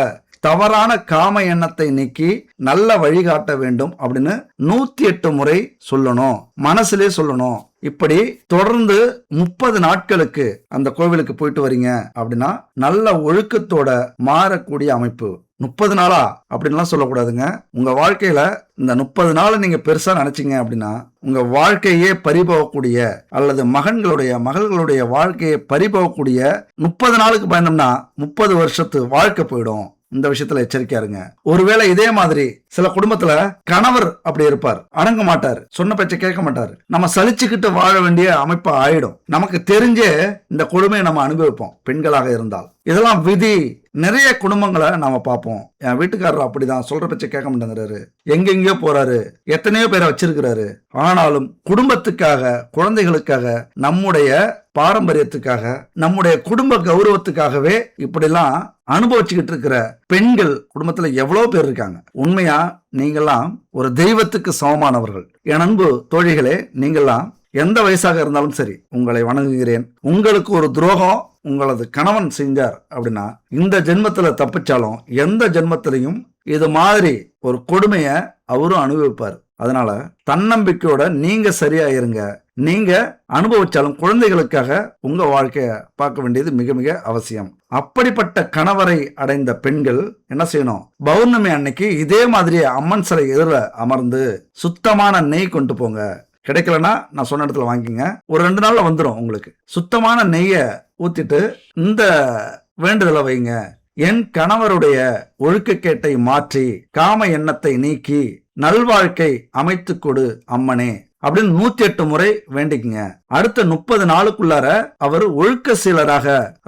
தவறான காம எண்ணத்தை நீக்கி நல்ல வழிகாட்ட வேண்டும் அப்படின்னு 108 முறை சொல்லணும். மனசுலே சொல்லணும். இப்படி தொடர்ந்து 30 நாட்களுக்கு அந்த கோவிலுக்கு போயிட்டு வரீங்க அப்படின்னா நல்ல ஒழுக்கத்தோட மாறக்கூடிய அமைப்பு. 30 நாளா அப்படின்லாம் சொல்லக்கூடாதுங்க. உங்க வாழ்க்கையில இந்த 30 நாளை நீங்க பெருசா நினைச்சீங்க அப்படின்னா உங்க வாழ்க்கையே பறிபோகக்கூடிய அல்லது மகள்களுடைய வாழ்க்கையை பறிபோகக்கூடிய 30 நாளுக்கு பயந்தோம்னா 30 வருஷத்து வாழ்க்கை போயிடும். இந்த விஷயத்துல எச்சரிக்கையா இருங்க. ஒருவேளை இதே மாதிரி சில குடும்பத்துல கணவர் அப்படி இருப்பார், அடங்க மாட்டார், சொன்ன பேச்சை கேட்க மாட்டார். நம்ம சலிச்சுக்கிட்டு வாழ வேண்டிய அமைப்பு ஆயிடும். நமக்கு தெரிஞ்சே இந்த கொடுமையை நம்ம அனுபவிப்போம் பெண்களாக இருந்தால். இதெல்லாம் விதி. நிறைய குடும்பங்களை நாம பார்ப்போம். என் வீட்டுக்காரர் அப்படிதான், சொல்ற பேச்சை கேட்க மாட்டேங்கிறாரு, எங்கெங்கயோ போறாரு, எத்தனையோ பேரை வச்சிருக்கிறாரு. ஆனாலும் குடும்பத்துக்காக, குழந்தைகளுக்காக, நம்முடைய பாரம்பரியத்துக்காக, நம்முடைய குடும்ப கௌரவத்துக்காகவே இப்படிலாம் அனுபவிச்சுக்கிட்டு இருக்கிற பெண்கள் குடும்பத்துல எவ்வளவு பேர் இருக்காங்க. உண்மையா நீங்கெல்லாம் ஒரு தெய்வத்துக்கு சமமானவர்கள். என் அன்பு தோழிகளே, நீங்கெல்லாம் எந்த வயசாக இருந்தாலும் சரி உங்களை வணங்குகிறேன். உங்களுக்கு ஒரு துரோகம் உங்களது கணவன் செஞ்சார் அப்படின்னா இந்த ஜென்மத்துல தப்பிச்சாலும் எந்த ஜென்மத்திலையும் இது மாதிரி ஒரு கொடுமைய அவரும் அனுபவிப்பார். அதனால தன்னம்பிக்கையோட நீங்க சரியா இருங்க. நீங்க அனுபவிச்சாலும் குழந்தைகளுக்காக உங்க வாழ்க்கைய பார்க்க வேண்டியது மிக மிக அவசியம். அப்படிப்பட்ட கணவரை அடைந்த பெண்கள் என்ன செய்யணும்? பௌர்ணமி அன்னைக்கு இதே மாதிரியே அம்மன் சிலை எதிர அமர்ந்து சுத்தமான நெய் கொண்டு போங்க. கிடைக்கலன்னா நான் சொன்ன இடத்துல வாங்கிங்க. ஒரு 2 நாள்ல வந்துடும் உங்களுக்கு. சுத்தமான நெய்ய ஊத்திட்டு இந்த வேண்டுதலை வைங்க. என் கணவருடைய ஒழுக்கக்கேட்டை மாற்றி காம எண்ணத்தை நீக்கி நல்வாழ்க்கை அமைத்து கொடு அம்மனே அப்படின்னு 108 முறை வேண்டிக்குங்க. அடுத்த 30 நாளுக்குள்ளார அவர் ஒழுக்க சீலராக,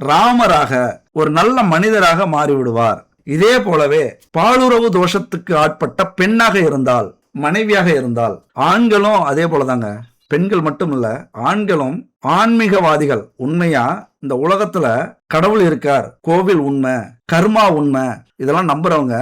ராமராக, ஒரு நல்ல மனிதராக மாறிவிடுவார். இதே போலவே பாலுறவு தோஷத்துக்கு ஆட்பட்ட பெண்ணாக இருந்தால், மனைவியாக இருந்தால், ஆண்களும் அதே போலதாங்க. பெண்கள் மட்டும் இல்ல, ஆண்களும் ஆன்மீகவாதிகள். உண்மையா இந்த உலகத்துல கடவுள் இருக்கார், கோவில் உண்மை, கர்மா உண்மை, இதெல்லாம் நம்புறவங்க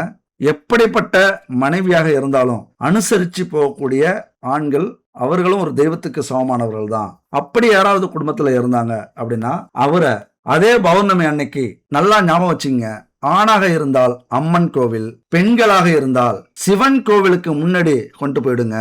எப்படிப்பட்ட மனைவியாக இருந்தாலும் அனுசரிச்சு போகக்கூடிய ஆண்கள், அவர்களும் ஒரு தெய்வத்துக்கு சமமானவர்கள் தான். அப்படி யாராவது குடும்பத்துல இருந்தாங்க அப்படின்னா அவரை அதே பௌர்ணமி அன்னைக்கு நல்லா ஞாபகம் வச்சுங்க. ஆணாக இருந்தால் அம்மன் கோவில், பெண்களாக இருந்தால் சிவன் கோவிலுக்கு முன்னாடி கொண்டு போயிடுங்க.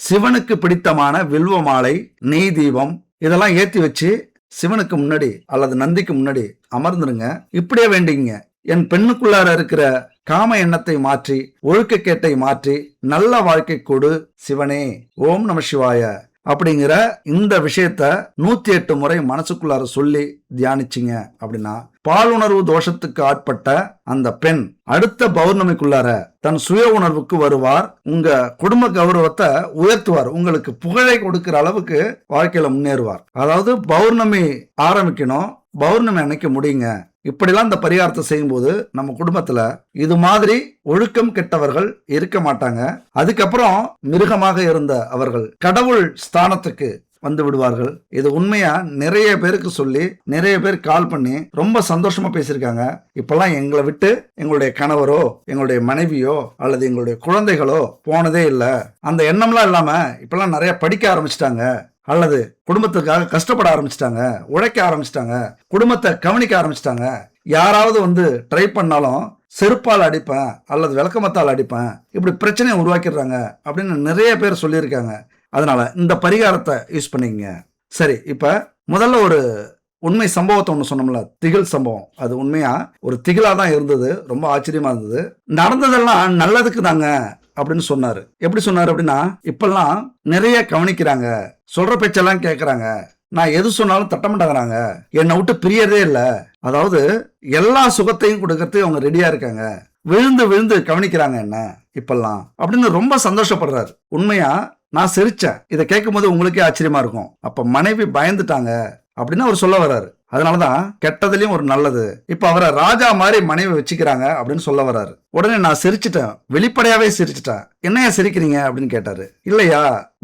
சிவனுக்கு பிடித்தமான வில்வ மாலை, நெய் தீபம் இதெல்லாம் ஏத்தி வச்சு சிவனுக்கு முன்னாடி அல்லது நந்திக்கு முன்னாடி அமர்ந்துருங்க. இப்படியே வேண்டிங்க. என் பெண்ணுக்குள்ளார இருக்கிற காம எண்ணத்தை மாற்றி, ஒழுக்கக்கேட்டை மாற்றி நல்ல வாழ்க்கை கொடு சிவனே, ஓம் நம சிவாய அப்படிங்கிற இந்த விஷயத்த 108 முறை மனசுக்குள்ளார சொல்லி தியானிச்சிங்க அப்படின்னா பாலுணர்வு தோஷத்துக்கு ஆட்பட்ட அந்த பெண் அடுத்த பௌர்ணமிக்குள்ளார தன் சுய உணர்வுக்கு வருவார். உங்க குடும்ப கௌரவத்தை உயர்த்துவார். உங்களுக்கு புகழை கொடுக்கிற அளவுக்கு வாழ்க்கையில முன்னேறுவார். அதாவது பௌர்ணமி ஆரம்பிக்கணும், பௌர்ணமி அன்னைக்கு முடியுங்க. இப்படிலாம் இந்த பரிகாரத்தை செய்யும்போது நம்ம குடும்பத்துல இது மாதிரி ஒழுக்கம் கெட்டவர்கள் இருக்க மாட்டாங்க. அதுக்கப்புறம் மிருகமாக இருந்த அவர்கள் கடவுள் ஸ்தானத்துக்கு வந்து விடுவார்கள். இது உண்மையா நிறைய பேருக்கு சொல்லி நிறைய பேர் கால் பண்ணி ரொம்ப சந்தோஷமா பேசியிருக்காங்க. இப்பெல்லாம் எங்களை விட்டு எங்களுடைய கணவரோ, எங்களுடைய மனைவியோ அல்லது எங்களுடைய குழந்தைகளோ போனதே இல்லை. அந்த எண்ணம்லாம் இல்லாம இப்பெல்லாம் நிறைய படிக்க ஆரம்பிச்சிட்டாங்க, அல்லது குடும்பத்துக்காக கஷ்டப்பட ஆரம்பிச்சிட்டாங்க, உழைக்க ஆரம்பிச்சிட்டாங்க, குடும்பத்தை கவனிக்க ஆரம்பிச்சிட்டாங்க. யாராவது வந்து ட்ரை பண்ணாலும் செருப்பால் அடிப்பேன் அல்லது விளக்கமத்தால் அடிப்பேன், இப்படி பிரச்சனையை உருவாக்கிடுறாங்க அப்படின்னு நிறைய பேர் சொல்லியிருக்காங்க. அதனால இந்த பரிகாரத்தை யூஸ் பண்ணிக்கங்க. சரி, இப்ப முதல்ல ஒரு உண்மை சம்பவத்தை ஒன்று சொன்னோம்ல, திகில் சம்பவம். அது உண்மையா ஒரு திகிலா தான் இருந்தது. ரொம்ப ஆச்சரியமா இருந்தது. நடந்ததெல்லாம் நல்லதுக்கு தாங்க அப்படின்னு சொன்னாரு. எப்படி சொன்னாரு அப்படின்னா, இப்பெல்லாம் நிறைய கவனிக்கிறாங்க, சொல்ற பேச்செல்லாம் கேட்கறாங்க, நான் எது சொன்னாலும் தட்டமாட்டாங்கிறாங்க, என்னை விட்டு பிரியறதே இல்லை. அதாவது எல்லா சுகத்தையும் கொடுக்கறதுக்கு அவங்க ரெடியா இருக்காங்க, விழுந்து விழுந்து கவனிக்கிறாங்க என்ன இப்பெல்லாம் அப்படின்னு ரொம்ப சந்தோஷப்படுறாரு. உண்மையா நான் சிரிச்சேன். இதை கேட்கும் போது உங்களுக்கே ஆச்சரியமா இருக்கும். அப்ப மனைவி பயந்துட்டாங்க அப்படின்னு அவர் சொல்ல வர்றாரு. அதனாலதான் கெட்டதுலயும் ஒரு நல்லது. இப்ப அவரை ராஜா மாதிரி மனைவி வச்சுக்கிறாங்க அப்படின்னு சொல்ல வர்றாரு. உடனே நான் சிரிச்சிட்டேன், வெளிப்படையாவே சிரிச்சிட்டேன். என்னையா சிரிக்கிறீங்க அப்படின்னு கேட்டாரு. இல்லையா,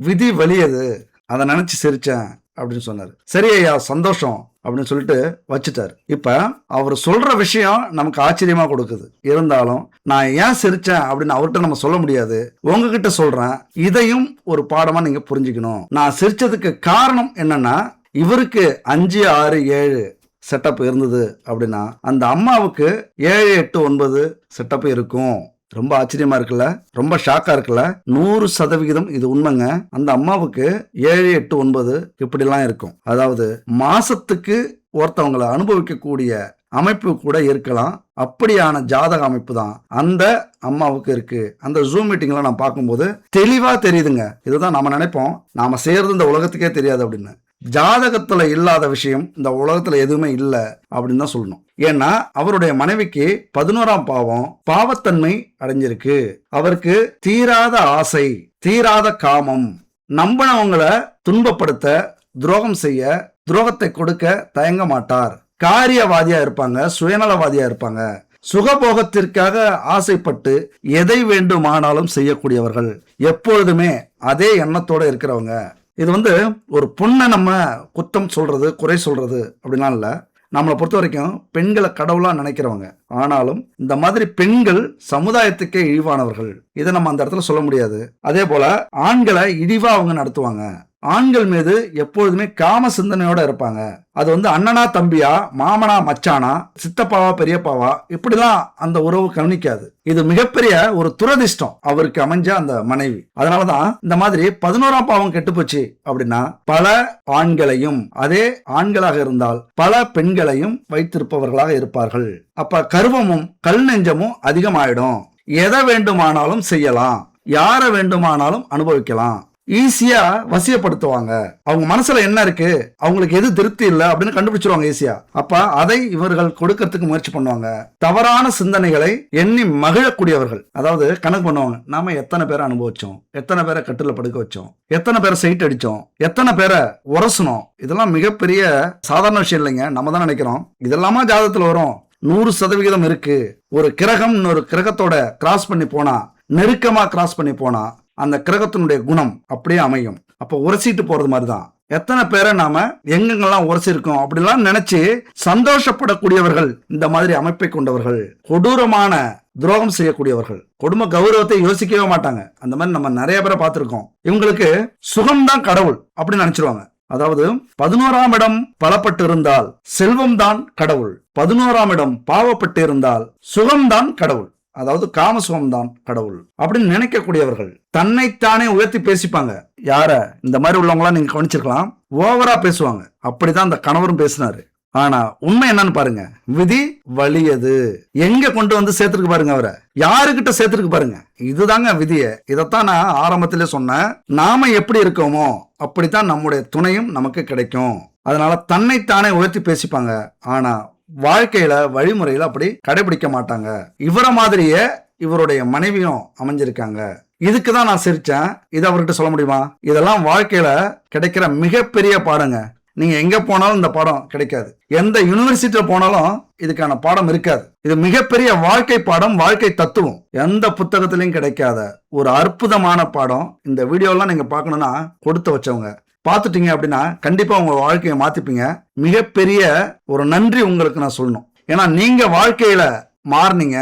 விதி வலியது, அதை நினைச்சு சிரிச்சேன் அப்படின்னு சொன்னாரு. சரி ஐயா, சந்தோஷம் அப்படின்னு சொல்லிட்டு வச்சுட்டாரு. இப்ப அவர் சொல்ற விஷயம் நமக்கு ஆச்சரியமா கொடுக்குது. இருந்தாலும் நான் ஏன் சிரிச்சேன் அப்படின்னு அவர்கிட்ட நம்ம சொல்ல முடியாது. உங்ககிட்ட சொல்றேன், இதையும் ஒரு பாடமா நீங்க புரிஞ்சுக்கணும். நான் சிரிச்சதுக்கு காரணம் என்னன்னா, இவருக்கு 5, 6, 7 செட்டப் இருந்தது அப்படின்னா அந்த அம்மாவுக்கு 7, 8, 9 செட்டப் இருக்கும். ரொம்ப ஆச்சரியமா இருக்குல்ல, ரொம்ப ஷாக்கா இருக்குல்ல. 100% இது உண்மைங்க. அந்த அம்மாவுக்கு 7, 8, 9 இப்படிலாம் இருக்கும். அதாவது மாசத்துக்கு ஒருத்தவங்களை அனுபவிக்கக்கூடிய அமைப்பு கூட இருக்கலாம். அப்படியான ஜாதக அமைப்பு தான் அந்த அம்மாவுக்கு இருக்கு. அந்த ஜூம் மீட்டிங்ல நான் பார்க்கும்போது தெளிவா தெரியுதுங்க. இதுதான் நாம நினைப்போம், நாம செய்யறது இந்த உலகத்துக்கே தெரியாது அப்படின்னு. ஜாதகத்துல இல்லாத விஷயம் இந்த உலகத்துல எதுவுமே இல்லை அப்படின்னு தான் சொல்லணும். ஏன்னா அவருடைய மனைவிக்கு 11ஆம் பாவம் பாவத்தன்மை அடைஞ்சிருக்கு. அவருக்கு தீராத ஆசை, தீராத காமம், நம்பினவங்களை துன்பப்படுத்த, துரோகம் செய்ய, துரோகத்தை கொடுக்க தயங்க மாட்டார். காரியவாதியா இருப்பாங்க, சுயநலவாதியா இருப்பாங்க. சுகபோகத்திற்காக ஆசைப்பட்டு எதை வேண்டுமானாலும் செய்யக்கூடியவர்கள், எப்பொழுதுமே அதே எண்ணத்தோட இருக்கிறவங்க. இது ஒரு பொண்ணை நம்ம குத்தம் சொல்றது, குறை சொல்றது அப்படின்னா இல்லை. நம்மளை பொறுத்த வரைக்கும் பெண்களை கடவுளா நினைக்கிறவங்க. ஆனாலும் இந்த மாதிரி பெண்கள் சமுதாயத்துக்கே இழிவானவர்கள். இதை நம்ம அந்த இடத்துல சொல்ல முடியாது. அதே போல ஆண்களை இழிவா அவங்க நடத்துவாங்க. ஆண்கள் மீது எப்பொழுதுமே காம சிந்தனையோட இருப்பாங்க. அது அண்ணனா தம்பியா, மாமனா மச்சானா, சித்தப்பாவா பெரியப்பாவா, இப்படிலாம் அந்த உறவு கவனிக்காது. இது மிகப்பெரிய ஒரு துரதிர்ஷ்டம் அவருக்கு அமைஞ்ச அந்த மனைவி. அதனாலதான் இந்த மாதிரி 11ஆம் பாவம் கெட்டு போச்சு அப்படின்னா பல ஆண்களையும், அதே ஆண்களாக இருந்தால் பல பெண்களையும் வைத்திருப்பவர்களாக இருப்பார்கள். அப்ப கர்வமும் கல் நெஞ்சமும் அதிகமாயிடும். எதை வேண்டுமானாலும் செய்யலாம், யாரை வேண்டுமானாலும் அனுபவிக்கலாம், ஈஸியா வசியப்படுத்துவாங்க. அவங்க மனசுல என்ன இருக்கு, அவங்களுக்கு எது திருப்தி இல்லை அப்படின்னு கண்டுபிடிச்சிருவாங்க ஈஸியா. அப்ப அதை இவர்கள் கொடுக்கறதுக்கு முயற்சி பண்ணுவாங்க. தவறான சிந்தனைகளை எண்ணி மகிழக்கூடியவர்கள். அதாவது கணக்கு பண்ணுவாங்க, நாம எத்தனை பேரை அனுபவிச்சோம், எத்தனை பேரை கட்டுல படுக்க வச்சோம், எத்தனை பேரை சைட் அடிச்சோம், எத்தனை பேரை உரசணும். இதெல்லாம் மிகப்பெரிய சாதாரண விஷயம் இல்லைங்க. நம்ம தான் நினைக்கிறோம் இதெல்லாமா ஜாதகத்துல வரும். 100% இருக்கு. ஒரு கிரகம் இன்னொரு கிரகத்தோட கிராஸ் பண்ணி போனா, நெருக்கமா கிராஸ் பண்ணி போனா அந்த கிரகத்தினுடைய குணம் அப்படியே அமையும். அப்ப உரசிட்டு போறது மாதிரிதான். எத்தனை பேரை நாம எங்கெங்கெல்லாம் உரசிருக்கோம் அப்படிலாம் நினைச்சு சந்தோஷப்படக்கூடியவர்கள் இந்த மாதிரி அமைப்பை கொண்டவர்கள். கொடூரமான துரோகம் செய்யக்கூடியவர்கள். குடும்ப கௌரவத்தை யோசிக்கவே மாட்டாங்க. அந்த மாதிரி நம்ம நிறைய பேரை பார்த்திருக்கோம். இவங்களுக்கு சுகம்தான் கடவுள் அப்படின்னு நினைச்சிருவாங்க. அதாவது 11ஆம் இடம் பலப்பட்டு இருந்தால் செல்வம் தான் கடவுள், 11ஆம் இடம் பாவப்பட்டு இருந்தால் சுகம்தான் கடவுள், அதாவது காமசுகம் தான் கடவுள் அப்படின்னு நினைக்கக்கூடியவர்கள். தன்னைத்தானே உயர்த்தி பேசிப்பாங்க. யார இந்த மாதிரி உள்ளவங்களாம் நீங்க கவனிச்சிருக்கலாம். ஓவரா பேசுவாங்க. அப்படிதான் அந்த கணவரும் பேசினாரு. ஆனா உண்மை என்னன்னு பாருங்க. விதி வலியது. எங்க கொண்டு வந்து சேர்த்துருக்கு பாருங்க. அவரை யாருக்கிட்ட சேர்த்துருக்கு பாருங்க. இதுதாங்க விதிய. இதைத்தான் நான் ஆரம்பத்திலே சொன்னேன். நாம எப்படி இருக்கோமோ அப்படித்தான் நம்முடைய துணையும் நமக்கு கிடைக்கும். அதனால தன்னைத்தானே உயர்த்தி பேசிப்பாங்க. ஆனா வாழ்க்கையில வழிமுறையில அப்படி கடைபிடிக்க மாட்டாங்க. இவரை மாதிரியே இவருடைய மனைவியும் அமைஞ்சிருக்காங்க. இதுக்குதான் நான் சிரிச்சேன். இது அவர்கிட்ட சொல்ல முடியுமா? இதெல்லாம் வாழ்க்கையில கிடைக்கிற மிகப்பெரிய பாடங்க. நீங்க எங்க போனாலும் இந்த பாடம் கிடைக்காது. எந்த யூனிவர்சிட்டியில போனாலும் இதுக்கான பாடம் இருக்காது. இது மிகப்பெரிய வாழ்க்கை பாடம், வாழ்க்கை தத்துவம். எந்த புத்தகத்திலையும் கிடைக்காத ஒரு அற்புதமான பாடம். இந்த வீடியோலாம் நீங்க பார்க்கணும்னா கொடுத்து வச்சவங்க பார்த்துட்டீங்க அப்படின்னா கண்டிப்பா உங்க வாழ்க்கையை மாத்திப்பீங்க. மிகப்பெரிய ஒரு நன்றி உங்களுக்கு நான் சொல்லணும். ஏன்னா நீங்க வாழ்க்கையில மாறினீங்க,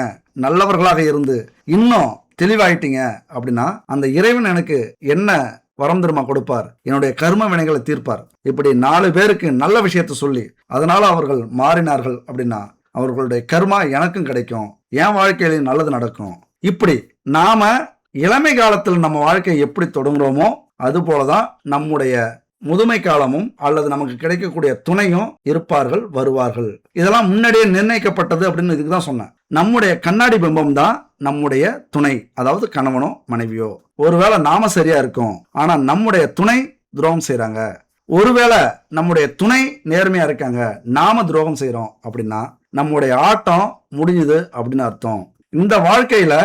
நல்லவர்களாக இருந்து இன்னும் தெளிவாயிட்டீங்க அப்படின்னா அந்த இறைவன் எனக்கு என்ன வரம் திரும்ப கொடுப்பார், என்னுடைய கர்ம வினைகளை தீர்ப்பார். இப்படி 4 பேருக்கு நல்ல விஷயத்த சொல்லி அதனால அவர்கள் மாறினார்கள் அப்படின்னா அவர்களுடைய கர்மா எனக்கும் கிடைக்கும், என் வாழ்க்கையிலையும் நல்லது நடக்கும். இப்படி நாம இளமை காலத்தில் நம்ம வாழ்க்கையை எப்படி தொடங்குறோமோ அது போலதான் நம்முடைய முதுமை காலமும் அல்லது நமக்கு கிடைக்கக்கூடிய துணையும் இருப்பார்கள், வருவார்கள். இதெல்லாம் முன்னாடியே நிர்ணயிக்கப்பட்டது அப்படின்னு இதுக்கு தான் சொன்னேன். நம்முடைய கண்ணாடி பிம்பம் தான் நம்முடைய துணை, அதாவது கணவனோ மனைவியோ. ஒருவேளை நாம சரியா இருக்கோம், ஆனா நம்முடைய துணை துரோகம் செய்யறாங்க. ஒருவேளை நம்முடைய துணை நேர்மையா இருக்காங்க, நாம துரோகம் செய்யறோம் அப்படின்னா நம்முடைய ஆட்டம் முடிஞ்சுது அப்படின்னு அர்த்தம். இந்த வாழ்க்கையில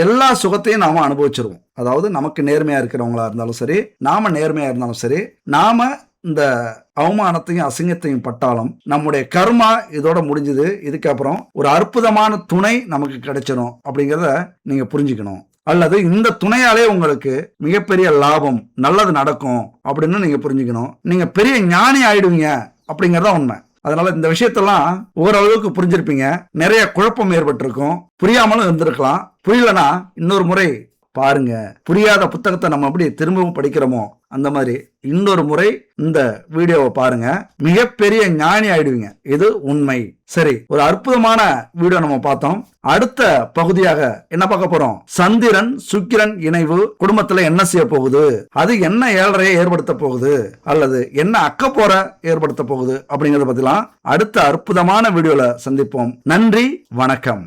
எல்லா சுகத்தையும் நாம அனுபவிச்சிருவோம். அதாவது நமக்கு நேர்மையா இருக்கிறவங்களா இருந்தாலும் சரி, நாம நேர்மையா இருந்தாலும் சரி, நாம இந்த அவமானத்தையும் அசிங்கத்தையும் பட்டாலும் நம்முடைய கர்மா இதோட முடிஞ்சது. இதுக்கப்புறம் ஒரு அற்புதமான துணை நமக்கு கிடைச்சிடும் அப்படிங்கிறத நீங்க புரிஞ்சுக்கணும். அல்லது இந்த துணையாலே உங்களுக்கு மிகப்பெரிய லாபம், நல்லது நடக்கும் அப்படின்னு நீங்க புரிஞ்சுக்கணும். நீங்க பெரிய ஞானி ஆயிடுவீங்க அப்படிங்கறத உண்மை. அதனால இந்த விஷயத்தெல்லாம் ஓரளவுக்கு புரிஞ்சிருப்பீங்க. நிறைய குழப்பம் ஏற்பட்டிருக்கும், புரியாமலும் இருந்திருக்கலாம். புரியலனா இன்னொரு முறை பாருங்க. புரியாத புத்தகத்தை நம்ம எப்படி திரும்பவும் படிக்கிறோமோ அந்த மாதிரி இன்னொரு முறை இந்த வீடியோவை பாருங்க. மிகப்பெரிய ஞானி ஆயிடுவீங்க. இது உண்மை. சரி, ஒரு அற்புதமான வீடியோ நம்ம பார்த்தோம். அடுத்த பகுதியாக என்ன பார்க்க போறோம்? சந்திரன் சுக்கிரன் இணைவு குடும்பத்துல என்ன செய்ய போகுது, அது என்ன ஏழரையை ஏற்படுத்த போகுது, அல்லது என்ன அக்கப்போற ஏற்படுத்த போகுது அப்படிங்கறத பத்திலாம் அடுத்த அற்புதமான வீடியோல சந்திப்போம். நன்றி, வணக்கம்.